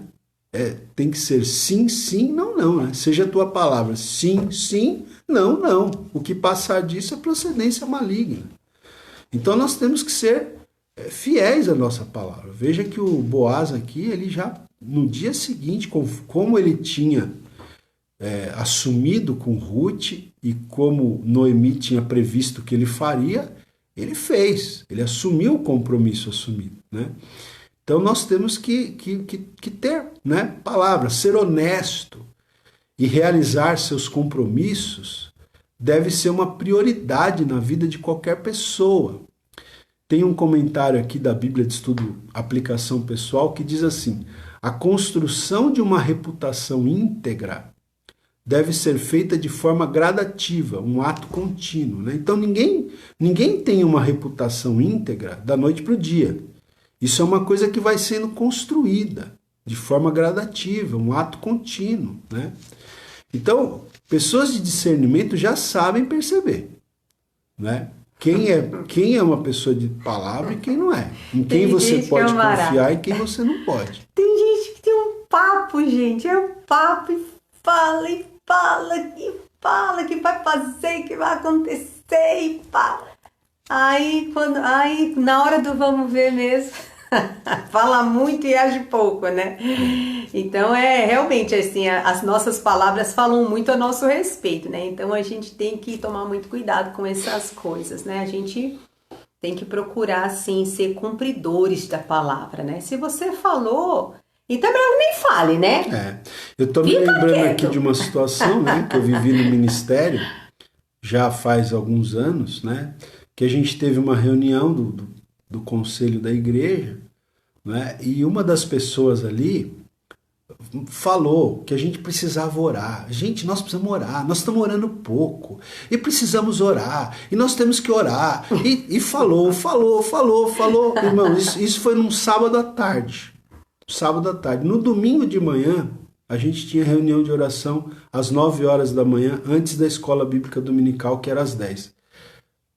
Tem que ser sim, sim, não, não, né? Seja a tua palavra sim, sim, não, não. O que passar disso é procedência maligna. Então nós temos que ser fiéis à nossa palavra. Veja que o Boaz aqui, ele já no dia seguinte, como ele tinha assumido com Ruth e como Noemi tinha previsto que ele faria, ele fez, ele assumiu o compromisso assumido, né? Então nós temos que ter, né, palavra, ser honesto e realizar seus compromissos deve ser uma prioridade na vida de qualquer pessoa. Tem um comentário aqui da Bíblia de Estudo Aplicação Pessoal que diz assim: a construção de uma reputação íntegra deve ser feita de forma gradativa, um ato contínuo, né? Então ninguém tem uma reputação íntegra da noite para o dia. Isso é uma coisa que vai sendo construída de forma gradativa, um ato contínuo, né? Então, pessoas de discernimento já sabem perceber, né? Quem é uma pessoa de palavra e quem não é. Em quem você pode confiar e quem você não pode. Tem gente que tem um papo, gente. É um papo e fala, e fala, e fala que vai fazer, que vai acontecer, e fala. Aí na hora do vamos ver mesmo, Fala muito e age pouco, né? Então é realmente assim, as nossas palavras falam muito a nosso respeito, né? Então a gente tem que tomar muito cuidado com essas coisas, né? A gente tem que procurar assim ser cumpridores da palavra, né? Se você falou, então melhor nem fale, né? Eu tô me Fica lembrando quieto. aqui de uma situação, né, que eu vivi no ministério já faz alguns anos, né, que a gente teve uma reunião do conselho da igreja, né, e uma das pessoas ali falou que a gente precisava orar. Gente, nós precisamos orar, nós estamos orando pouco, e precisamos orar, e nós temos que orar, e falou. Irmão, isso foi num sábado à tarde. Sábado à tarde. No domingo de manhã, a gente tinha reunião de oração às 9 horas da manhã, antes da escola bíblica dominical, que era às 10.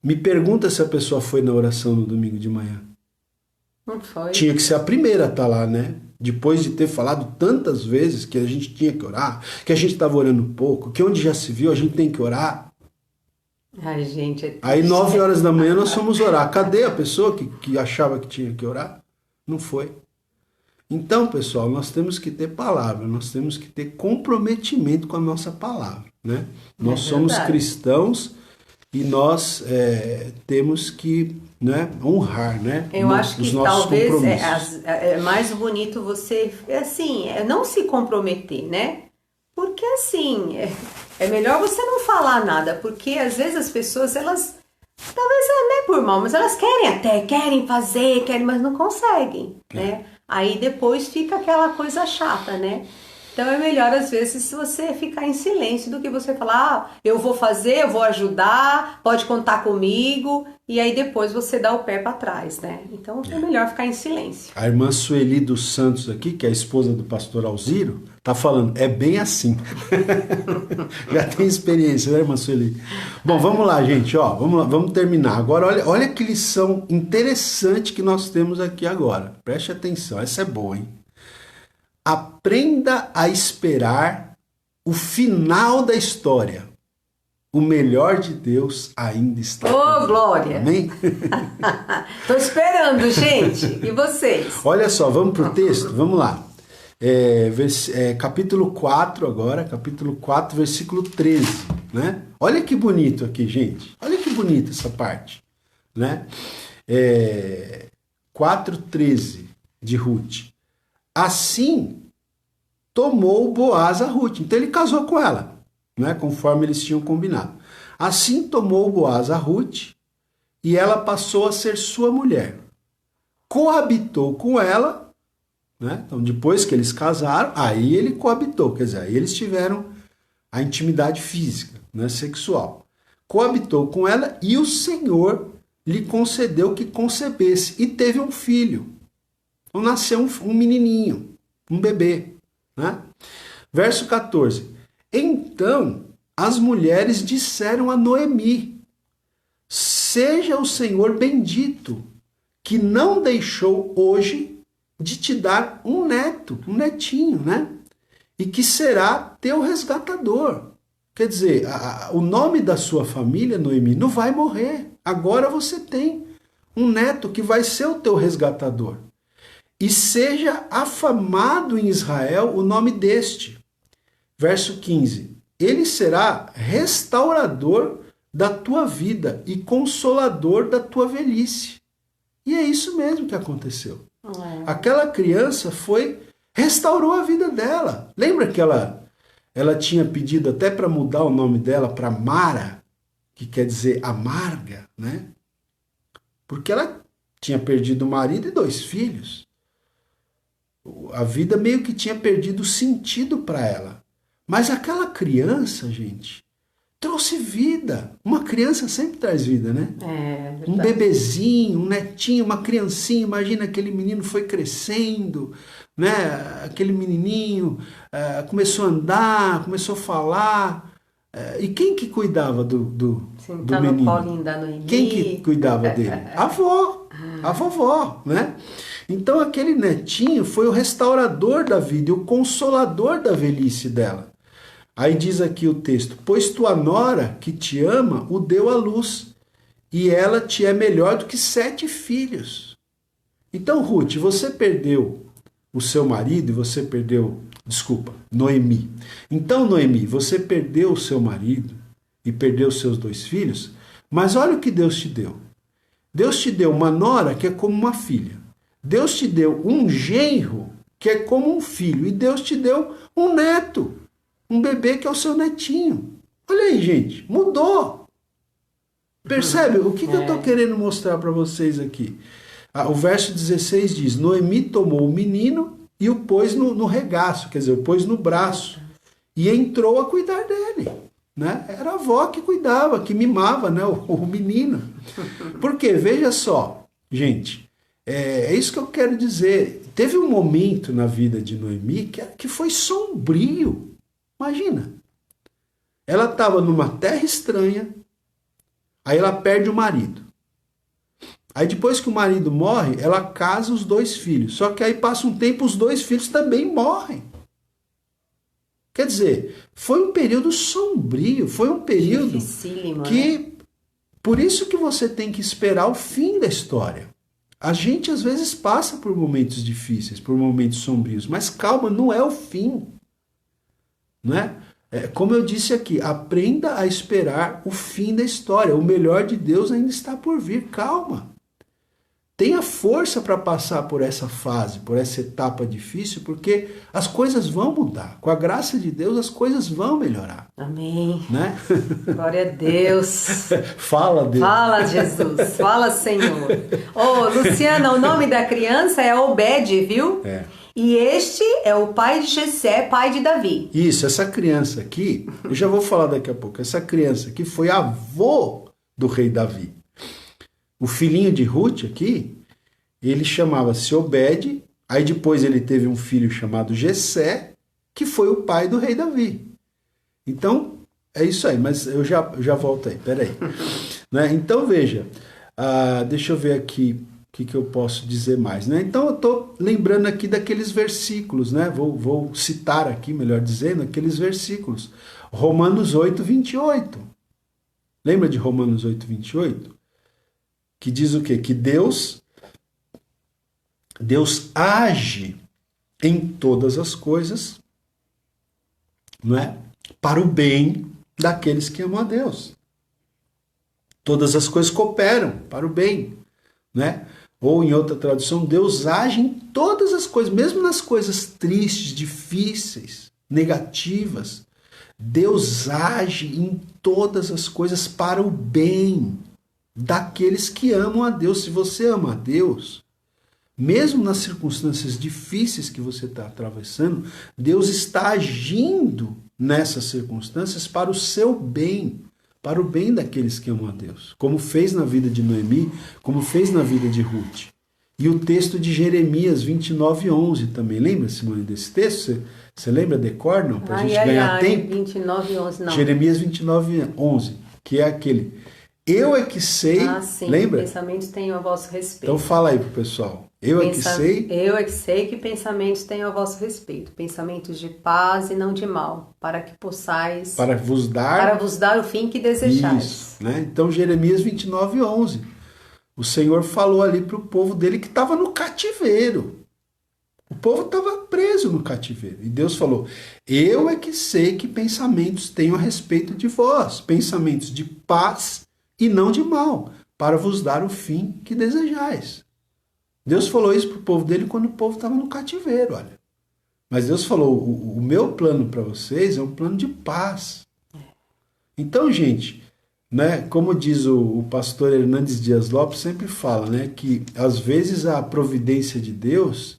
Me pergunta se a pessoa foi na oração no domingo de manhã. Não foi. Tinha que ser a primeira a estar lá, né? Depois de ter falado tantas vezes que a gente tinha que orar, que a gente estava orando pouco, que onde já se viu a gente tem que orar. Ai, gente. Aí 9 horas da manhã nós fomos orar. Cadê a pessoa que achava que tinha que orar? Não foi. Então, pessoal, nós temos que ter palavra, nós temos que ter comprometimento com a nossa palavra, né? Nós somos cristãos e nós temos que, né, honrar, né, Eu acho que os nossos talvez compromissos. é mais bonito você, assim, não se comprometer, né? Porque, assim, é melhor você não falar nada, porque às vezes as pessoas, elas, talvez não é por mal, mas elas querem fazer, mas não conseguem, né? Aí depois fica aquela coisa chata, né? Então é melhor às vezes você ficar em silêncio do que você falar, eu vou fazer, eu vou ajudar, pode contar comigo, e aí depois você dá o pé para trás, né? Então é melhor ficar em silêncio. A irmã Sueli dos Santos aqui, que é a esposa do pastor Alziro, tá falando, é bem assim. Já tem experiência, né, irmã Sueli? Bom, vamos lá, gente, ó, vamos terminar. Agora, olha que lição interessante que nós temos aqui agora. Preste atenção, essa é boa, hein? Aprenda a esperar o final da história. O melhor de Deus ainda está. Ô, glória! Amém? Tô esperando, gente. E vocês? Olha só, vamos pro texto? Vamos lá. Capítulo 4 agora, capítulo 4, versículo 13, né? Olha que bonito aqui, gente. Olha que bonito essa parte, né? 4:13 de Ruth. Assim, tomou Boaz a Ruth. Então ele casou com ela, né? Conforme eles tinham combinado. Assim tomou Boaz a Ruth e ela passou a ser sua mulher. Coabitou com ela, né? Então depois que eles casaram, aí ele coabitou. Quer dizer, aí eles tiveram a intimidade física, né? Sexual. Coabitou com ela e o Senhor lhe concedeu que concebesse e teve um filho. Então nasceu um menininho, um bebê, né? Verso 14. Então as mulheres disseram a Noemi: seja o Senhor bendito, que não deixou hoje de te dar um neto, um netinho, né? E que será teu resgatador. Quer dizer, o nome da sua família, Noemi, não vai morrer. Agora você tem um neto que vai ser o teu resgatador. E seja afamado em Israel o nome deste. Verso 15. Ele será restaurador da tua vida e consolador da tua velhice. E é isso mesmo que aconteceu. Aquela criança restaurou a vida dela. Lembra que ela tinha pedido até para mudar o nome dela para Mara, que quer dizer amarga, né? Porque ela tinha perdido o marido e 2 filhos. A vida meio que tinha perdido sentido para ela. Mas aquela criança, gente, trouxe vida. Uma criança sempre traz vida, né? Um bebezinho, um netinho, uma criancinha. Imagina, aquele menino foi crescendo, né? Aquele menininho começou a andar, começou a falar. E quem que cuidava do menino? No colinho da Noemi. Quem que cuidava dele? A avó, a vovó, né? Então aquele netinho foi o restaurador da vida e o consolador da velhice dela. Aí diz aqui o texto: pois tua nora, que te ama, o deu à luz, e ela te é melhor do que 7 filhos. Então, Ruth, você perdeu o seu marido e você perdeu... Desculpa, Noemi. Então, Noemi, você perdeu o seu marido e perdeu os seus 2 filhos, mas olha o que Deus te deu. Deus te deu uma nora que é como uma filha. Deus te deu um genro que é como um filho. E Deus te deu um neto, um bebê que é o seu netinho. Olha aí, gente, mudou. Percebe? O que eu estou querendo mostrar para vocês aqui? O verso 16 diz, Noemi tomou o menino e o pôs no regaço, quer dizer, o pôs no braço. E entrou a cuidar dele. Né? Era a avó que cuidava, que mimava, né? o menino. Por quê? Veja só, gente, é isso que eu quero dizer. Teve um momento na vida de Noemi que foi sombrio. Imagina. Ela estava numa terra estranha, aí ela perde o marido. Aí depois que o marido morre, ela casa os 2 filhos. Só que aí passa um tempo, os 2 filhos também morrem. Quer dizer, foi um período sombrio, foi um período que... Né? Por isso que você tem que esperar o fim da história. A gente às vezes passa por momentos difíceis, por momentos sombrios, mas calma, não é o fim. Né? Como eu disse aqui, aprenda a esperar o fim da história. O melhor de Deus ainda está por vir, calma. Tenha força para passar por essa fase, por essa etapa difícil, porque as coisas vão mudar. Com a graça de Deus, as coisas vão melhorar. Amém. Né? Glória a Deus. Fala, Deus. Fala, Jesus. Fala, Senhor. Luciana, o nome da criança é Obed, viu? E este é o pai de Jessé, pai de Davi. Isso, essa criança aqui, eu já vou falar daqui a pouco, essa criança aqui foi avô do rei Davi. O filhinho de Ruth aqui, ele chamava-se Obed, aí depois ele teve um filho chamado Jessé, que foi o pai do rei Davi. Então, é isso aí, mas eu já volto aí, peraí. Né? Então, veja, deixa eu ver aqui o que eu posso dizer mais. Né? Então, eu estou lembrando aqui daqueles versículos, né? Vou citar aqui, melhor dizendo, aqueles versículos. Romanos 8, 28. Lembra de Romanos 8, 28? Que diz o quê? Que Deus age em todas as coisas, não é? Para o bem daqueles que amam a Deus. Todas as coisas cooperam para o bem, né? Ou em outra tradução, Deus age em todas as coisas, mesmo nas coisas tristes, difíceis, negativas. Deus age em todas as coisas para o bem daqueles que amam a Deus. Se você ama a Deus, mesmo nas circunstâncias difíceis que você está atravessando, Deus está agindo nessas circunstâncias para o seu bem, para o bem daqueles que amam a Deus, como fez na vida de Noemi, como fez na vida de Ruth. E o texto de Jeremias 29:11 também. Lembra, Simone, desse texto? Você lembra de cor, não? Para a gente ganhar tempo. 29:11, não. Jeremias 29:11, que é aquele... Eu é que sei, sim, lembra? Pensamentos tenho a vosso respeito. Então fala aí pro pessoal. Eu é que sei. Eu é que sei que pensamentos tenho a vosso respeito. Pensamentos de paz e não de mal, para que possais... Para vos dar o fim que desejais. Isso, né? Então Jeremias 29:11. O Senhor falou ali pro povo dele que estava no cativeiro. O povo estava preso no cativeiro. E Deus falou, eu é que sei que pensamentos tenho a respeito de vós. Pensamentos de paz e não de mal, para vos dar o fim que desejais. Deus falou isso para o povo dele quando o povo estava no cativeiro, olha. Mas Deus falou, o meu plano para vocês é um plano de paz. Então, gente, né, como diz o pastor Hernandes Dias Lopes, sempre fala, né, que às vezes a providência de Deus,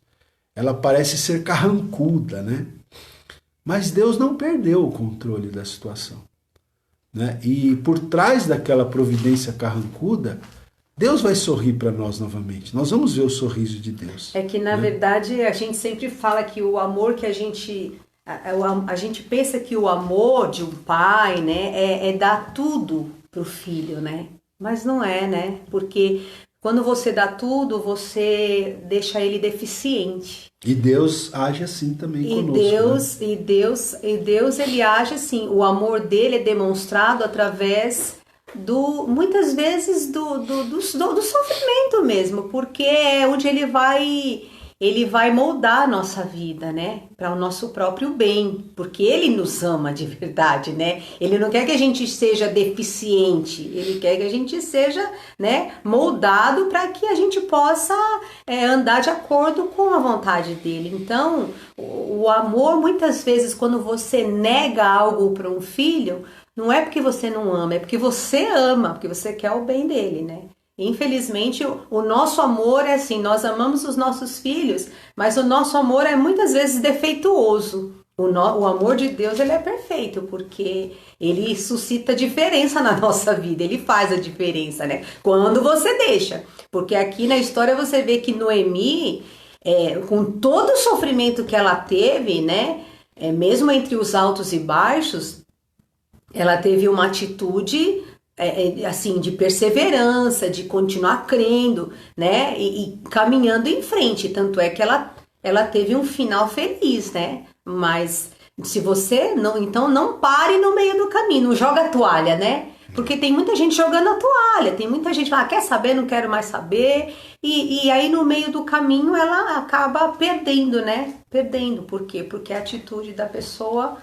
ela parece ser carrancuda, né? Mas Deus não perdeu o controle da situação. Né? E por trás daquela providência carrancuda, Deus vai sorrir para nós novamente. Nós vamos ver o sorriso de Deus. É que, na verdade, a gente sempre fala que o amor que a gente pensa que o amor de um pai, né, é dar tudo pro filho, né? Mas não é, né? Porque quando você dá tudo, você deixa ele deficiente. E Deus age assim também conosco. E Deus ele age assim. O amor dele é demonstrado através muitas vezes do sofrimento mesmo, porque é onde ele vai moldar a nossa vida, né? Para o nosso próprio bem, porque ele nos ama de verdade, né? Ele não quer que a gente seja deficiente, ele quer que a gente seja, né, moldado para que a gente possa andar de acordo com a vontade dele. Então, o amor, muitas vezes, quando você nega algo para um filho, não é porque você não ama, é porque você ama, porque você quer o bem dele, né? Infelizmente, o nosso amor é assim, nós amamos os nossos filhos, mas o nosso amor é muitas vezes defeituoso. O amor de Deus, ele é perfeito, porque ele suscita diferença na nossa vida, ele faz a diferença, né? Quando você deixa. Porque aqui na história você vê que Noemi, com todo o sofrimento que ela teve, né? Mesmo entre os altos e baixos, ela teve uma atitude assim, de perseverança, de continuar crendo, né, e caminhando em frente, tanto é que ela teve um final feliz, né, mas se você não, então não pare no meio do caminho, não joga a toalha, né, porque tem muita gente jogando a toalha, tem muita gente que fala, quer saber, não quero mais saber, e aí no meio do caminho ela acaba perdendo, né, por quê? Porque a atitude da pessoa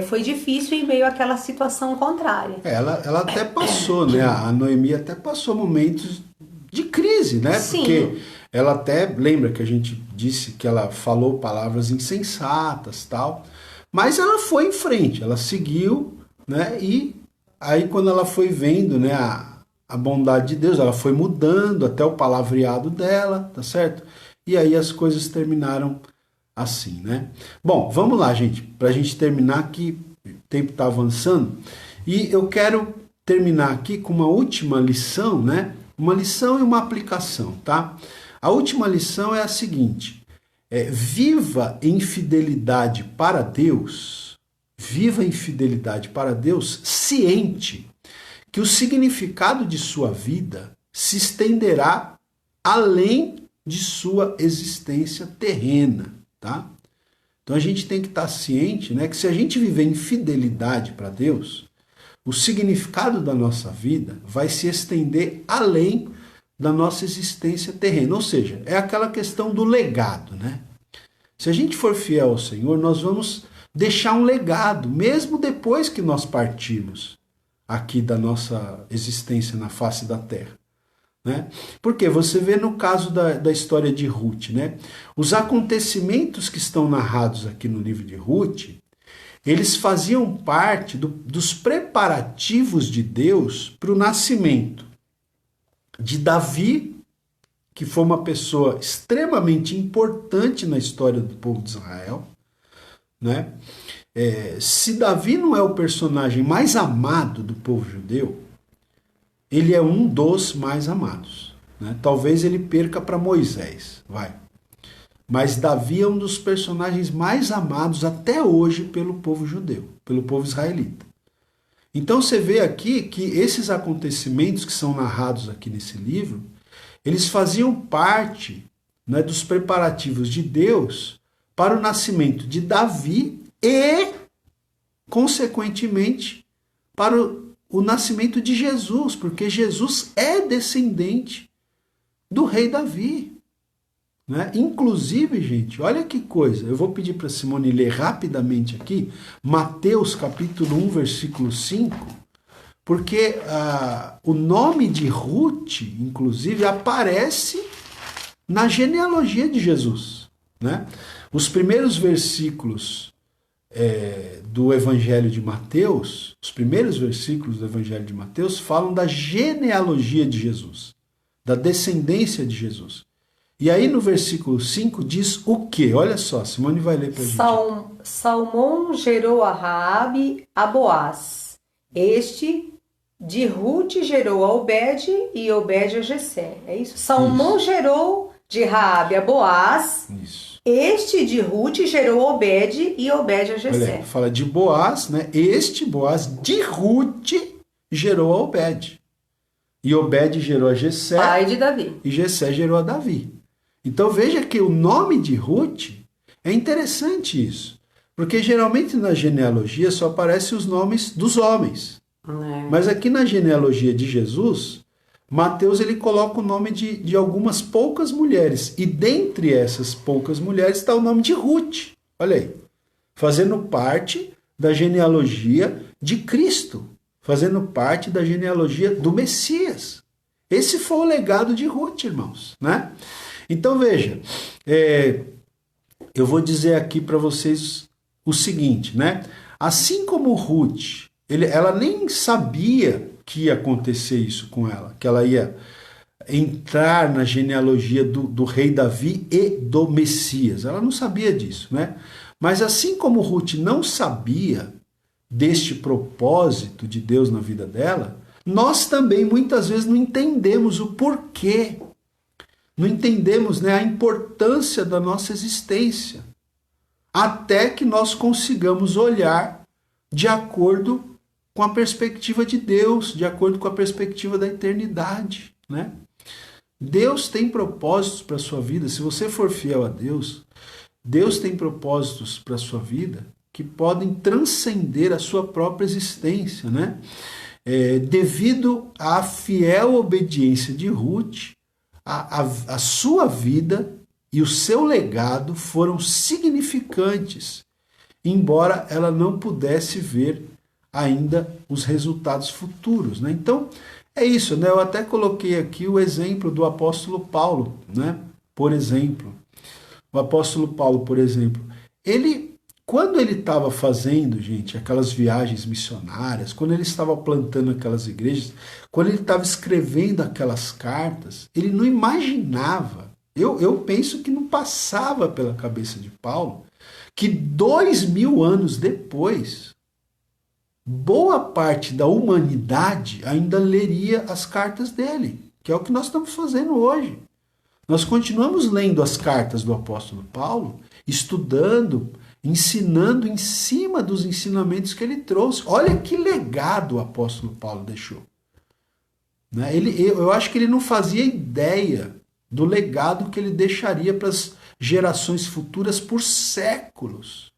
foi difícil em meio àquela situação contrária. Ela até passou, né? A Noemi até passou momentos de crise, né? Sim. Porque ela até, lembra que a gente disse que ela falou palavras insensatas, tal, mas ela foi em frente, ela seguiu, né? E aí quando ela foi vendo, né, a bondade de Deus, ela foi mudando até o palavreado dela, tá certo? E aí as coisas terminaram assim, né? Bom, vamos lá, gente, para a gente terminar, que o tempo está avançando, e eu quero terminar aqui com uma última lição, né? Uma lição e uma aplicação, tá? A última lição é a seguinte: viva em fidelidade para Deus, ciente que o significado de sua vida se estenderá além de sua existência terrena. Tá? Então a gente tem que estar ciente, né, que se a gente viver em fidelidade para Deus, o significado da nossa vida vai se estender além da nossa existência terrena. Ou seja, é aquela questão do legado, né? Se a gente for fiel ao Senhor, nós vamos deixar um legado, mesmo depois que nós partirmos aqui da nossa existência na face da terra. Né? Porque você vê no caso da história de Ruth, né? Os acontecimentos que estão narrados aqui no livro de Ruth, eles faziam parte dos preparativos de Deus para o nascimento de Davi, que foi uma pessoa extremamente importante na história do povo de Israel. Né? Se Davi não é o personagem mais amado do povo judeu, ele é um dos mais amados. Né? Talvez ele perca para Moisés, mas Davi é um dos personagens mais amados até hoje pelo povo judeu, pelo povo israelita. Então você vê aqui que esses acontecimentos que são narrados aqui nesse livro, eles faziam parte, né, dos preparativos de Deus para o nascimento de Davi e, consequentemente, para o nascimento de Jesus, porque Jesus é descendente do rei Davi. Né? Inclusive, gente, olha que coisa, eu vou pedir para Simone ler rapidamente aqui, Mateus capítulo 1, versículo 5, porque o nome de Ruth, inclusive, aparece na genealogia de Jesus. Né? Os primeiros versículos do Evangelho de Mateus, os primeiros versículos do Evangelho de Mateus falam da genealogia de Jesus, da descendência de Jesus. E aí no versículo 5 diz o quê? Olha só, Simone vai ler para a gente. Salmão gerou a Raabe a Boaz. Este de Ruth gerou a Obed e Obed a Jessé. É isso? Salmão gerou de Raabe a Boaz. Isso. Este de Ruth gerou Obed e Obed a Jessé. Olha, fala de Boaz, né? Este Boaz de Ruth gerou a Obed. E Obed gerou a Jessé. Pai de Davi. E Jessé gerou a Davi. Então veja que o nome de Ruth, é interessante isso. Porque geralmente na genealogia só aparecem os nomes dos homens. Mas aqui na genealogia de Jesus, Mateus ele coloca o nome de algumas poucas mulheres. E dentre essas poucas mulheres está o nome de Ruth. Olha aí. Fazendo parte da genealogia de Cristo. Fazendo parte da genealogia do Messias. Esse foi o legado de Ruth, irmãos, né? Então veja, eu vou dizer aqui para vocês o seguinte, né? Assim como Ruth, ela nem sabia que ia acontecer isso com ela, que ela ia entrar na genealogia do rei Davi e do Messias. Ela não sabia disso, né? Mas assim como Ruth não sabia deste propósito de Deus na vida dela, nós também muitas vezes não entendemos o porquê. Não entendemos, né, a importância da nossa existência. Até que nós consigamos olhar de acordo com a perspectiva de Deus, de acordo com a perspectiva da eternidade, né? Deus tem propósitos para a sua vida. Se você for fiel a Deus, Deus tem propósitos para a sua vida que podem transcender a sua própria existência, né? Devido à fiel obediência de Ruth, a sua vida e o seu legado foram significantes, embora ela não pudesse ver ainda os resultados futuros, né? Então, é isso, né? Eu até coloquei aqui o exemplo do apóstolo Paulo, né? Por exemplo, o apóstolo Paulo, por exemplo, quando ele estava fazendo, gente, aquelas viagens missionárias, quando ele estava plantando aquelas igrejas, quando ele estava escrevendo aquelas cartas, ele não imaginava, eu penso que não passava pela cabeça de Paulo, que 2000 anos depois, boa parte da humanidade ainda leria as cartas dele, que é o que nós estamos fazendo hoje. Nós continuamos lendo as cartas do apóstolo Paulo, estudando, ensinando em cima dos ensinamentos que ele trouxe. Olha que legado o apóstolo Paulo deixou. Né? Eu acho que ele não fazia ideia do legado que ele deixaria para as gerações futuras por séculos.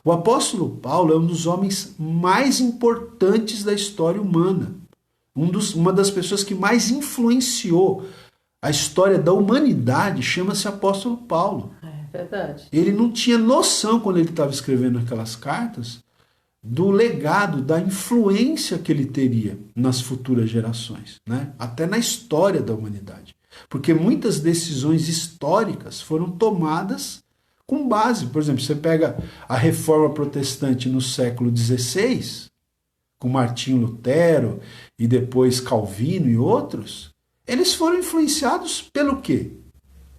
O apóstolo Paulo é um dos homens mais importantes da história humana. Uma das pessoas que mais influenciou a história da humanidade chama-se apóstolo Paulo. Verdade. Ele não tinha noção, quando ele estava escrevendo aquelas cartas, do legado, da influência que ele teria nas futuras gerações, né? Até na história da humanidade. Porque muitas decisões históricas foram tomadas com base. Por exemplo, você pega a Reforma Protestante no século XVI, com Martinho Lutero e depois Calvino e outros, eles foram influenciados pelo quê?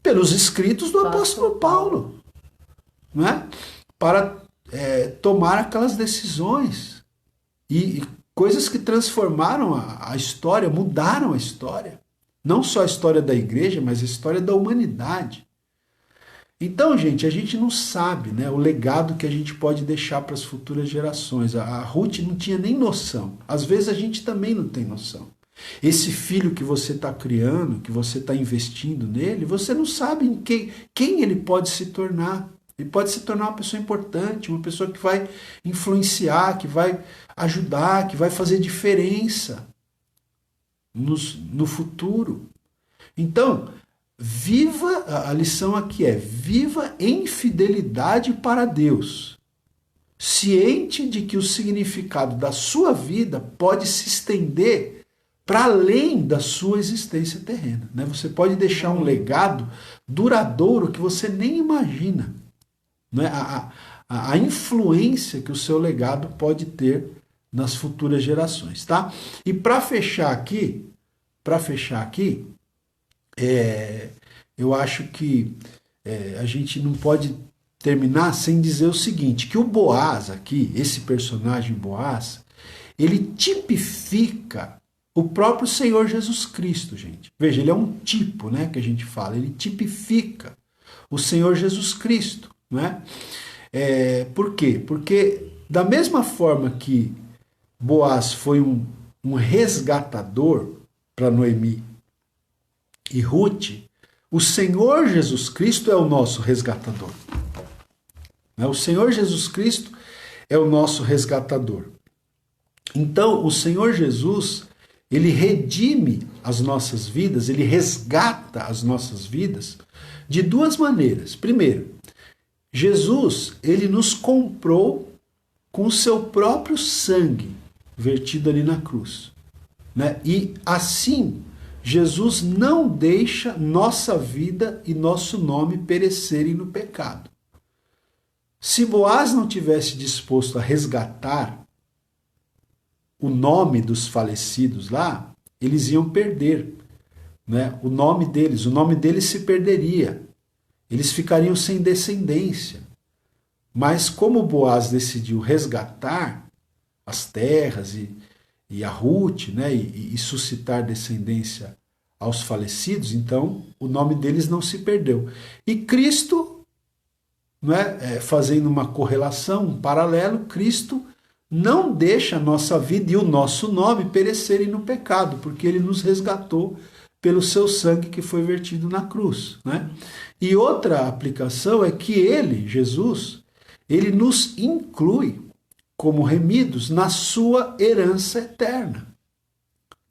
Pelos escritos do apóstolo Paulo, né? Para tomar aquelas decisões e coisas que transformaram a história, mudaram a história. Não só a história da igreja, mas a história da humanidade. Então, gente, a gente não sabe, né, o legado que a gente pode deixar para as futuras gerações. A Ruth não tinha nem noção. Às vezes a gente também não tem noção. Esse filho que você está criando, que você está investindo nele, você não sabe em quem ele pode se tornar. Ele pode se tornar uma pessoa importante, uma pessoa que vai influenciar, que vai ajudar, que vai fazer diferença no futuro. Então, a lição aqui é: viva em fidelidade para Deus, ciente de que o significado da sua vida pode se estender para além da sua existência terrena, né? Você pode deixar um legado duradouro que você nem imagina, né? A influência que o seu legado pode ter nas futuras gerações, tá? E para fechar aqui, eu acho que a gente não pode terminar sem dizer o seguinte, que o Boaz aqui, esse personagem Boaz, ele tipifica o próprio Senhor Jesus Cristo, gente. Veja, ele é um tipo, né, que a gente fala. Ele tipifica o Senhor Jesus Cristo, né? Por quê? Porque da mesma forma que Boaz foi um resgatador para Noemi e Ruth, o Senhor Jesus Cristo é o nosso resgatador. O Senhor Jesus Cristo é o nosso resgatador. Então, o Senhor Jesus, ele redime as nossas vidas, ele resgata as nossas vidas de duas maneiras. Primeiro, Jesus, ele nos comprou com o seu próprio sangue vertido ali na cruz, né? E assim, Jesus não deixa nossa vida e nosso nome perecerem no pecado. Se Boaz não tivesse disposto a resgatar o nome dos falecidos lá, eles iam perder, né? O nome deles se perderia. Eles ficariam sem descendência. Mas como Boaz decidiu resgatar as terras e a Ruth, né? E suscitar descendência aos falecidos, então o nome deles não se perdeu. E Cristo, né? Fazendo uma correlação, um paralelo, Cristo não deixa a nossa vida e o nosso nome perecerem no pecado, porque ele nos resgatou pelo seu sangue que foi vertido na cruz, né? E outra aplicação é que ele, Jesus, ele nos inclui como remidos na sua herança eterna,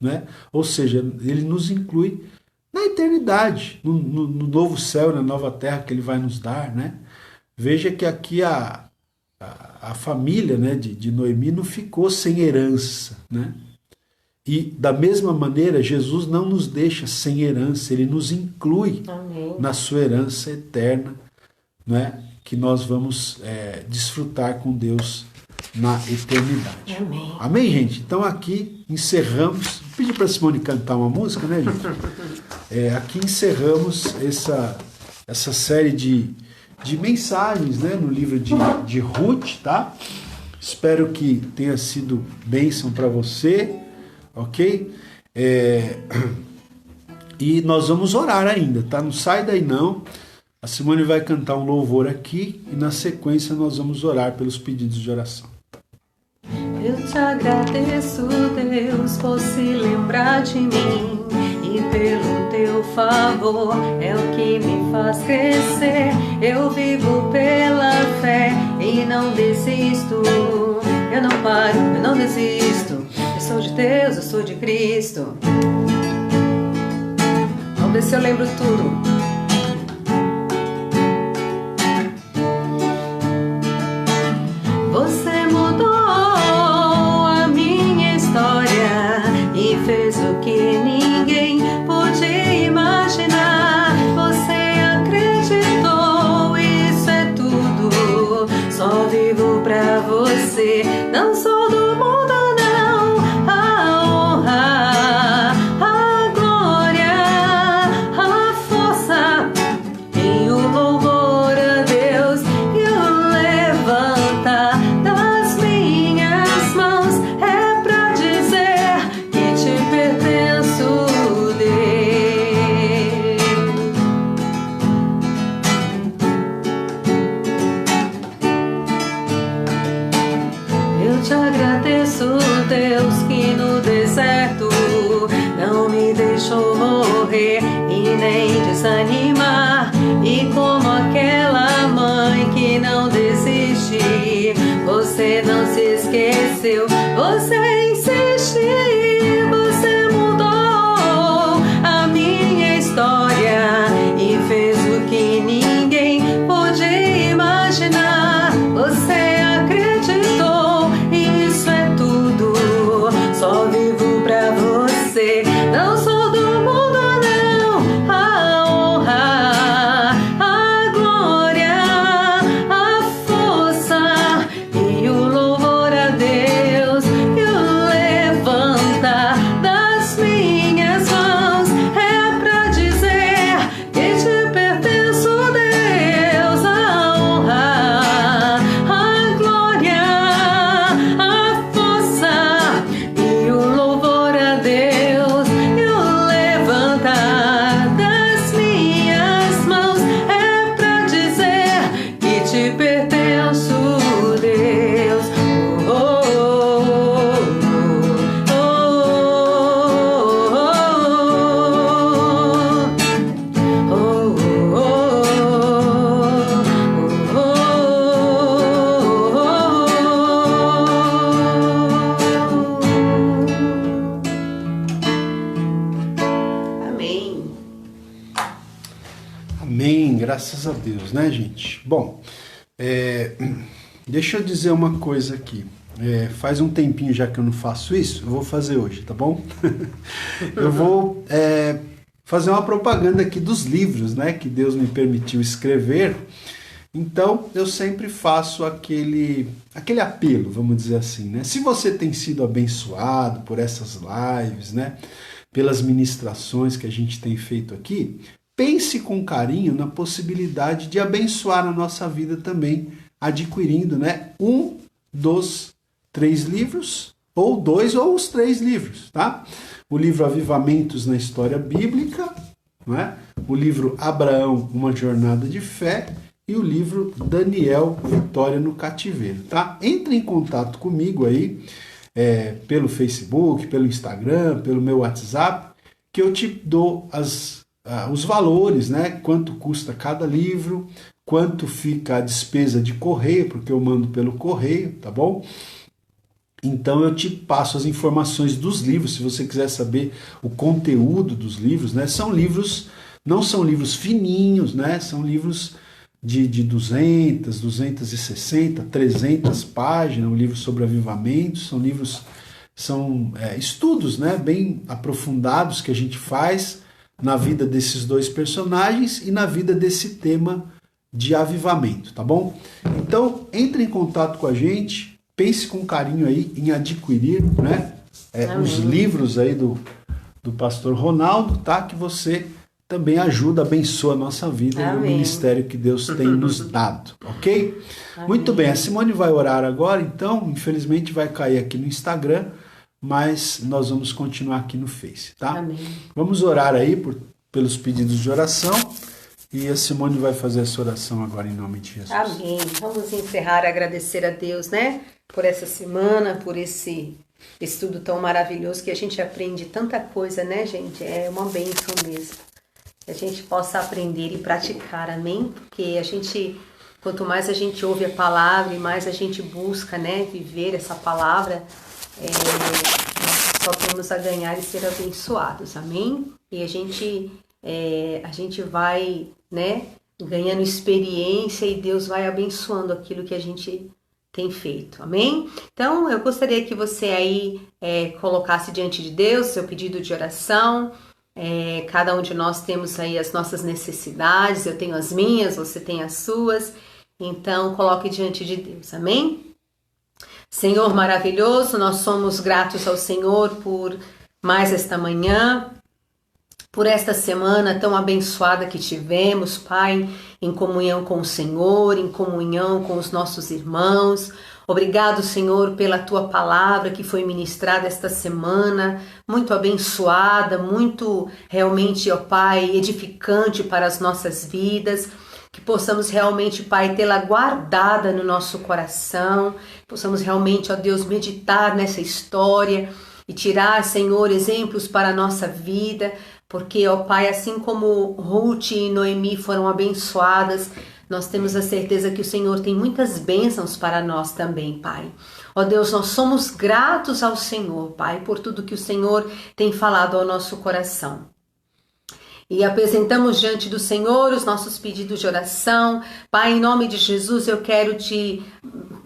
né? Ou seja, ele nos inclui na eternidade, no novo céu, na nova terra que ele vai nos dar, né? Veja que aqui a família, né, de Noemi não ficou sem herança, né? E da mesma maneira, Jesus não nos deixa sem herança, ele nos inclui Amém. na sua herança eterna, né, que nós vamos desfrutar com Deus na eternidade. Amém. Amém, gente? Então aqui encerramos. Vou pedir para a Simone cantar uma música, né, gente? Aqui encerramos essa série de mensagens, né, no livro de Ruth, tá? Espero que tenha sido bênção para você, ok? E nós vamos orar ainda, tá? Não sai daí não. A Simone vai cantar um louvor aqui e na sequência nós vamos orar pelos pedidos de oração. Eu te agradeço, Deus, por se lembrar de mim. E pelo teu favor é o que me faz crescer. Eu vivo pela fé e não desisto. Eu não paro, eu não desisto. Eu sou de Deus, eu sou de Cristo. Vamos ver se eu lembro tudo. Você mudou a minha história e fez o que ninguém podia imaginar. Você acreditou, isso é tudo. Só vivo pra você. Não sou do mundo, não. A honra, a glória, a força e o louvor a Deus e o levantar das minhas mãos é pra dizer que te pertenço, Deus. Eu te agradeço, Deus, que no deserto não me deixou morrer e nem desanimar. E como aquela mãe que não desiste, você não se esqueceu, você insistiu, você mudou a minha história e fez o que ninguém podia imaginar. Você acreditou, isso é tudo. Só vivo pra você. Não sou do mundo, não. A honra, Amém, graças a Deus, né, gente? Bom, deixa eu dizer uma coisa aqui. Faz um tempinho já que eu não faço isso, eu vou fazer hoje, tá bom? Eu vou fazer uma propaganda aqui dos livros, né, que Deus me permitiu escrever. Então, eu sempre faço aquele apelo, vamos dizer assim, né? Se você tem sido abençoado por essas lives, né, pelas ministrações que a gente tem feito aqui, pense com carinho na possibilidade de abençoar a nossa vida também, adquirindo, né, um dos 3 livros, ou 2 ou os 3 livros, tá? O livro Avivamentos na História Bíblica, né? O livro Abraão, Uma Jornada de Fé, e o livro Daniel, Vitória no Cativeiro, tá? Entre em contato comigo aí, pelo Facebook, pelo Instagram, pelo meu WhatsApp, que eu te dou os valores, né? Quanto custa cada livro, quanto fica a despesa de correio, porque eu mando pelo correio, tá bom? Então eu te passo as informações dos livros, se você quiser saber o conteúdo dos livros, né? São livros, não são livros fininhos, né? São livros de 200, 260, 300 páginas, um livro sobre avivamentos, são estudos, né, bem aprofundados que a gente faz na vida desses 2 personagens e na vida desse tema de avivamento, tá bom? Então, entre em contato com a gente, pense com carinho aí em adquirir, né, os livros aí do pastor Ronaldo, tá? Que você também ajuda, abençoa a nossa vida e o ministério que Deus tem nos dado, ok? Amém. Muito bem, a Simone vai orar agora, então, infelizmente vai cair aqui no Instagram, mas nós vamos continuar aqui no Face, tá? Amém. Vamos orar aí pelos pedidos de oração e a Simone vai fazer essa oração agora em nome de Jesus. Amém. Vamos encerrar, agradecer a Deus, né? Por essa semana, por esse estudo tão maravilhoso que a gente aprende tanta coisa, né, gente? É uma bênção mesmo. Que a gente possa aprender e praticar, amém? Porque quanto mais a gente ouve a palavra e mais a gente busca, né, viver essa palavra, nós só temos a ganhar e ser abençoados, amém? E a gente vai, né, ganhando experiência e Deus vai abençoando aquilo que a gente tem feito, amém? Então, eu gostaria que você aí colocasse diante de Deus seu pedido de oração. Cada um de nós temos aí as nossas necessidades, eu tenho as minhas, você tem as suas, então coloque diante de Deus, amém? Senhor maravilhoso, nós somos gratos ao Senhor por mais esta manhã, por esta semana tão abençoada que tivemos, Pai, em comunhão com o Senhor, em comunhão com os nossos irmãos. Obrigado, Senhor, pela Tua palavra que foi ministrada esta semana, muito abençoada, muito realmente, ó Pai, edificante para as nossas vidas, que possamos realmente, Pai, tê-la guardada no nosso coração, possamos realmente, ó Deus, meditar nessa história e tirar, Senhor, exemplos para a nossa vida, porque, ó Pai, assim como Ruth e Noemi foram abençoadas, nós temos a certeza que o Senhor tem muitas bênçãos para nós também, Pai. Ó Deus, nós somos gratos ao Senhor, Pai, por tudo que o Senhor tem falado ao nosso coração. E apresentamos diante do Senhor os nossos pedidos de oração. Pai, em nome de Jesus, eu quero te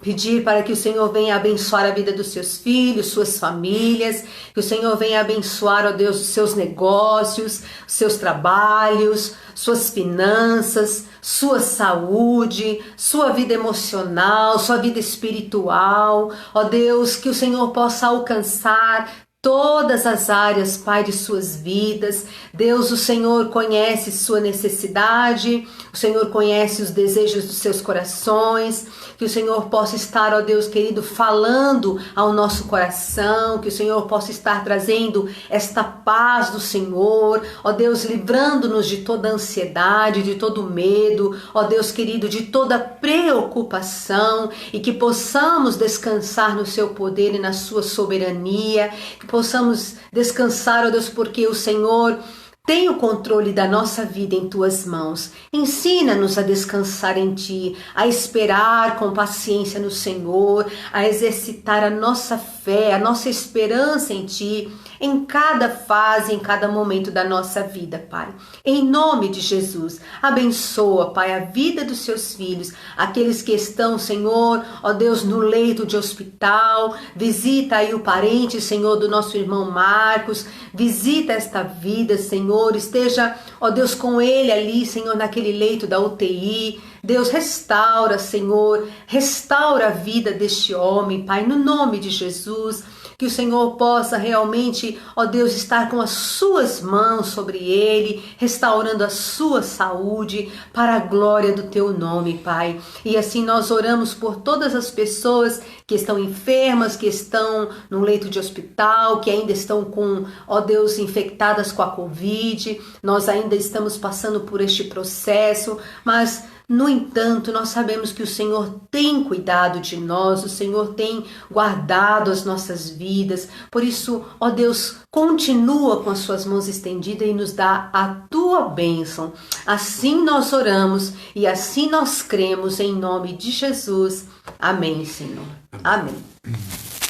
pedir para que o Senhor venha abençoar a vida dos seus filhos, suas famílias, que o Senhor venha abençoar, ó Deus, os seus negócios, os seus trabalhos, suas finanças, sua saúde, sua vida emocional, sua vida espiritual. Ó Deus, que o Senhor possa alcançar todas as áreas, Pai, de suas vidas. Deus, o Senhor conhece sua necessidade, o Senhor conhece os desejos dos seus corações, que o Senhor possa estar, ó Deus querido, falando ao nosso coração, que o Senhor possa estar trazendo esta paz do Senhor, ó Deus, livrando-nos de toda ansiedade, de todo medo, ó Deus querido, de toda preocupação, e que possamos descansar no seu poder e na sua soberania, que possamos descansar, ó Deus, porque o Senhor tem o controle da nossa vida em Tuas mãos. Ensina-nos a descansar em Ti, a esperar com paciência no Senhor, a exercitar a nossa fé, a nossa esperança em Ti. em cada fase, em cada momento da nossa vida, Pai. Em nome de Jesus, abençoa, Pai, a vida dos seus filhos, aqueles que estão, Senhor, ó Deus, no leito de hospital. Visita aí o parente, Senhor, do nosso irmão Marcos. Visita esta vida, Senhor. Esteja, ó Deus, com ele ali, Senhor, naquele leito da UTI. Deus, restaura, Senhor, restaura a vida deste homem, Pai, no nome de Jesus. Que o Senhor possa realmente, ó Deus, estar com as suas mãos sobre ele, restaurando a sua saúde para a glória do teu nome, Pai. E assim nós oramos por todas as pessoas que estão enfermas, que estão no leito de hospital, que ainda estão com, ó Deus, infectadas com a Covid. Nós ainda estamos passando por este processo, mas no entanto, nós sabemos que o Senhor tem cuidado de nós, o Senhor tem guardado as nossas vidas. Por isso, ó Deus, continua com as suas mãos estendidas e nos dá a tua bênção. Assim nós oramos e assim nós cremos em nome de Jesus. Amém, Senhor. Amém.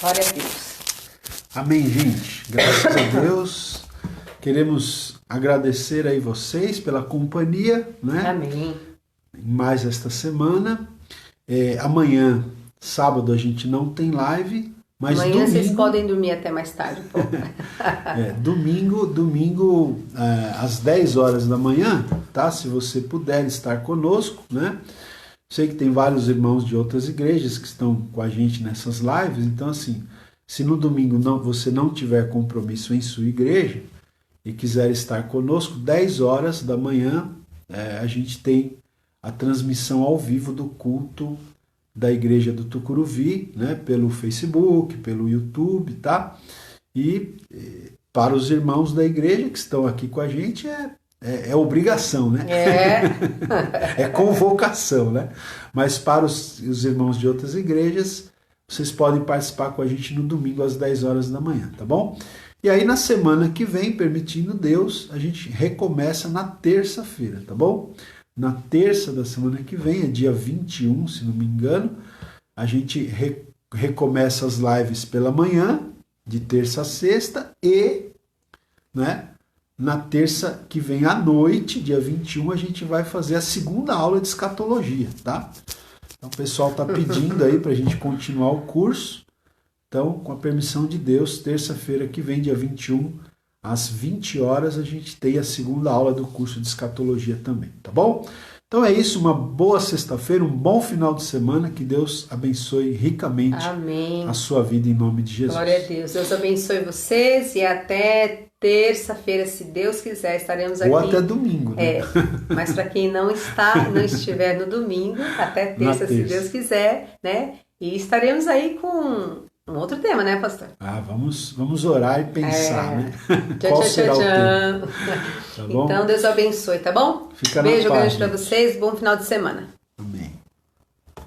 Glória a Deus. Amém, gente. Graças a Deus. Queremos agradecer aí vocês pela companhia, né? Amém. Mais esta semana. Amanhã, sábado, a gente não tem live, mas amanhã domingo, vocês podem dormir até mais tarde um pouco. domingo às 10 horas da manhã, tá? Se você puder estar conosco, né? Sei que tem vários irmãos de outras igrejas que estão com a gente nessas lives, então assim, se no domingo você não tiver compromisso em sua igreja e quiser estar conosco, 10 horas da manhã, a gente tem a transmissão ao vivo do culto da Igreja do Tucuruvi, né, pelo Facebook, pelo YouTube, tá? E para os irmãos da igreja que estão aqui com a gente é obrigação, né? É convocação, né? Mas para os irmãos de outras igrejas, vocês podem participar com a gente no domingo às 10 horas da manhã, tá bom? E aí na semana que vem, permitindo Deus, a gente recomeça na terça-feira, tá bom? Na terça da semana que vem, é dia 21, se não me engano, a gente recomeça as lives pela manhã, de terça a sexta, e, né, na terça que vem à noite, dia 21, a gente vai fazer a segunda aula de escatologia, tá? Então o pessoal está pedindo aí para a gente continuar o curso. Então, com a permissão de Deus, terça-feira que vem, dia 21, às 20 horas, a gente tem a segunda aula do curso de escatologia também, tá bom? Então é isso, uma boa sexta-feira, um bom final de semana, que Deus abençoe ricamente Amém. A sua vida em nome de Jesus. Glória a Deus. Deus abençoe vocês e até terça-feira, se Deus quiser, estaremos aqui. Ou até domingo, né? Mas para quem não estiver no domingo, até terça, se Deus quiser, né? E estaremos aí com um outro tema, né, pastor? Vamos orar e pensar, né? Qual será o tema? Tá bom? Então, Deus abençoe, tá bom? Fica Beijo na paz, grande para vocês, bom final de semana.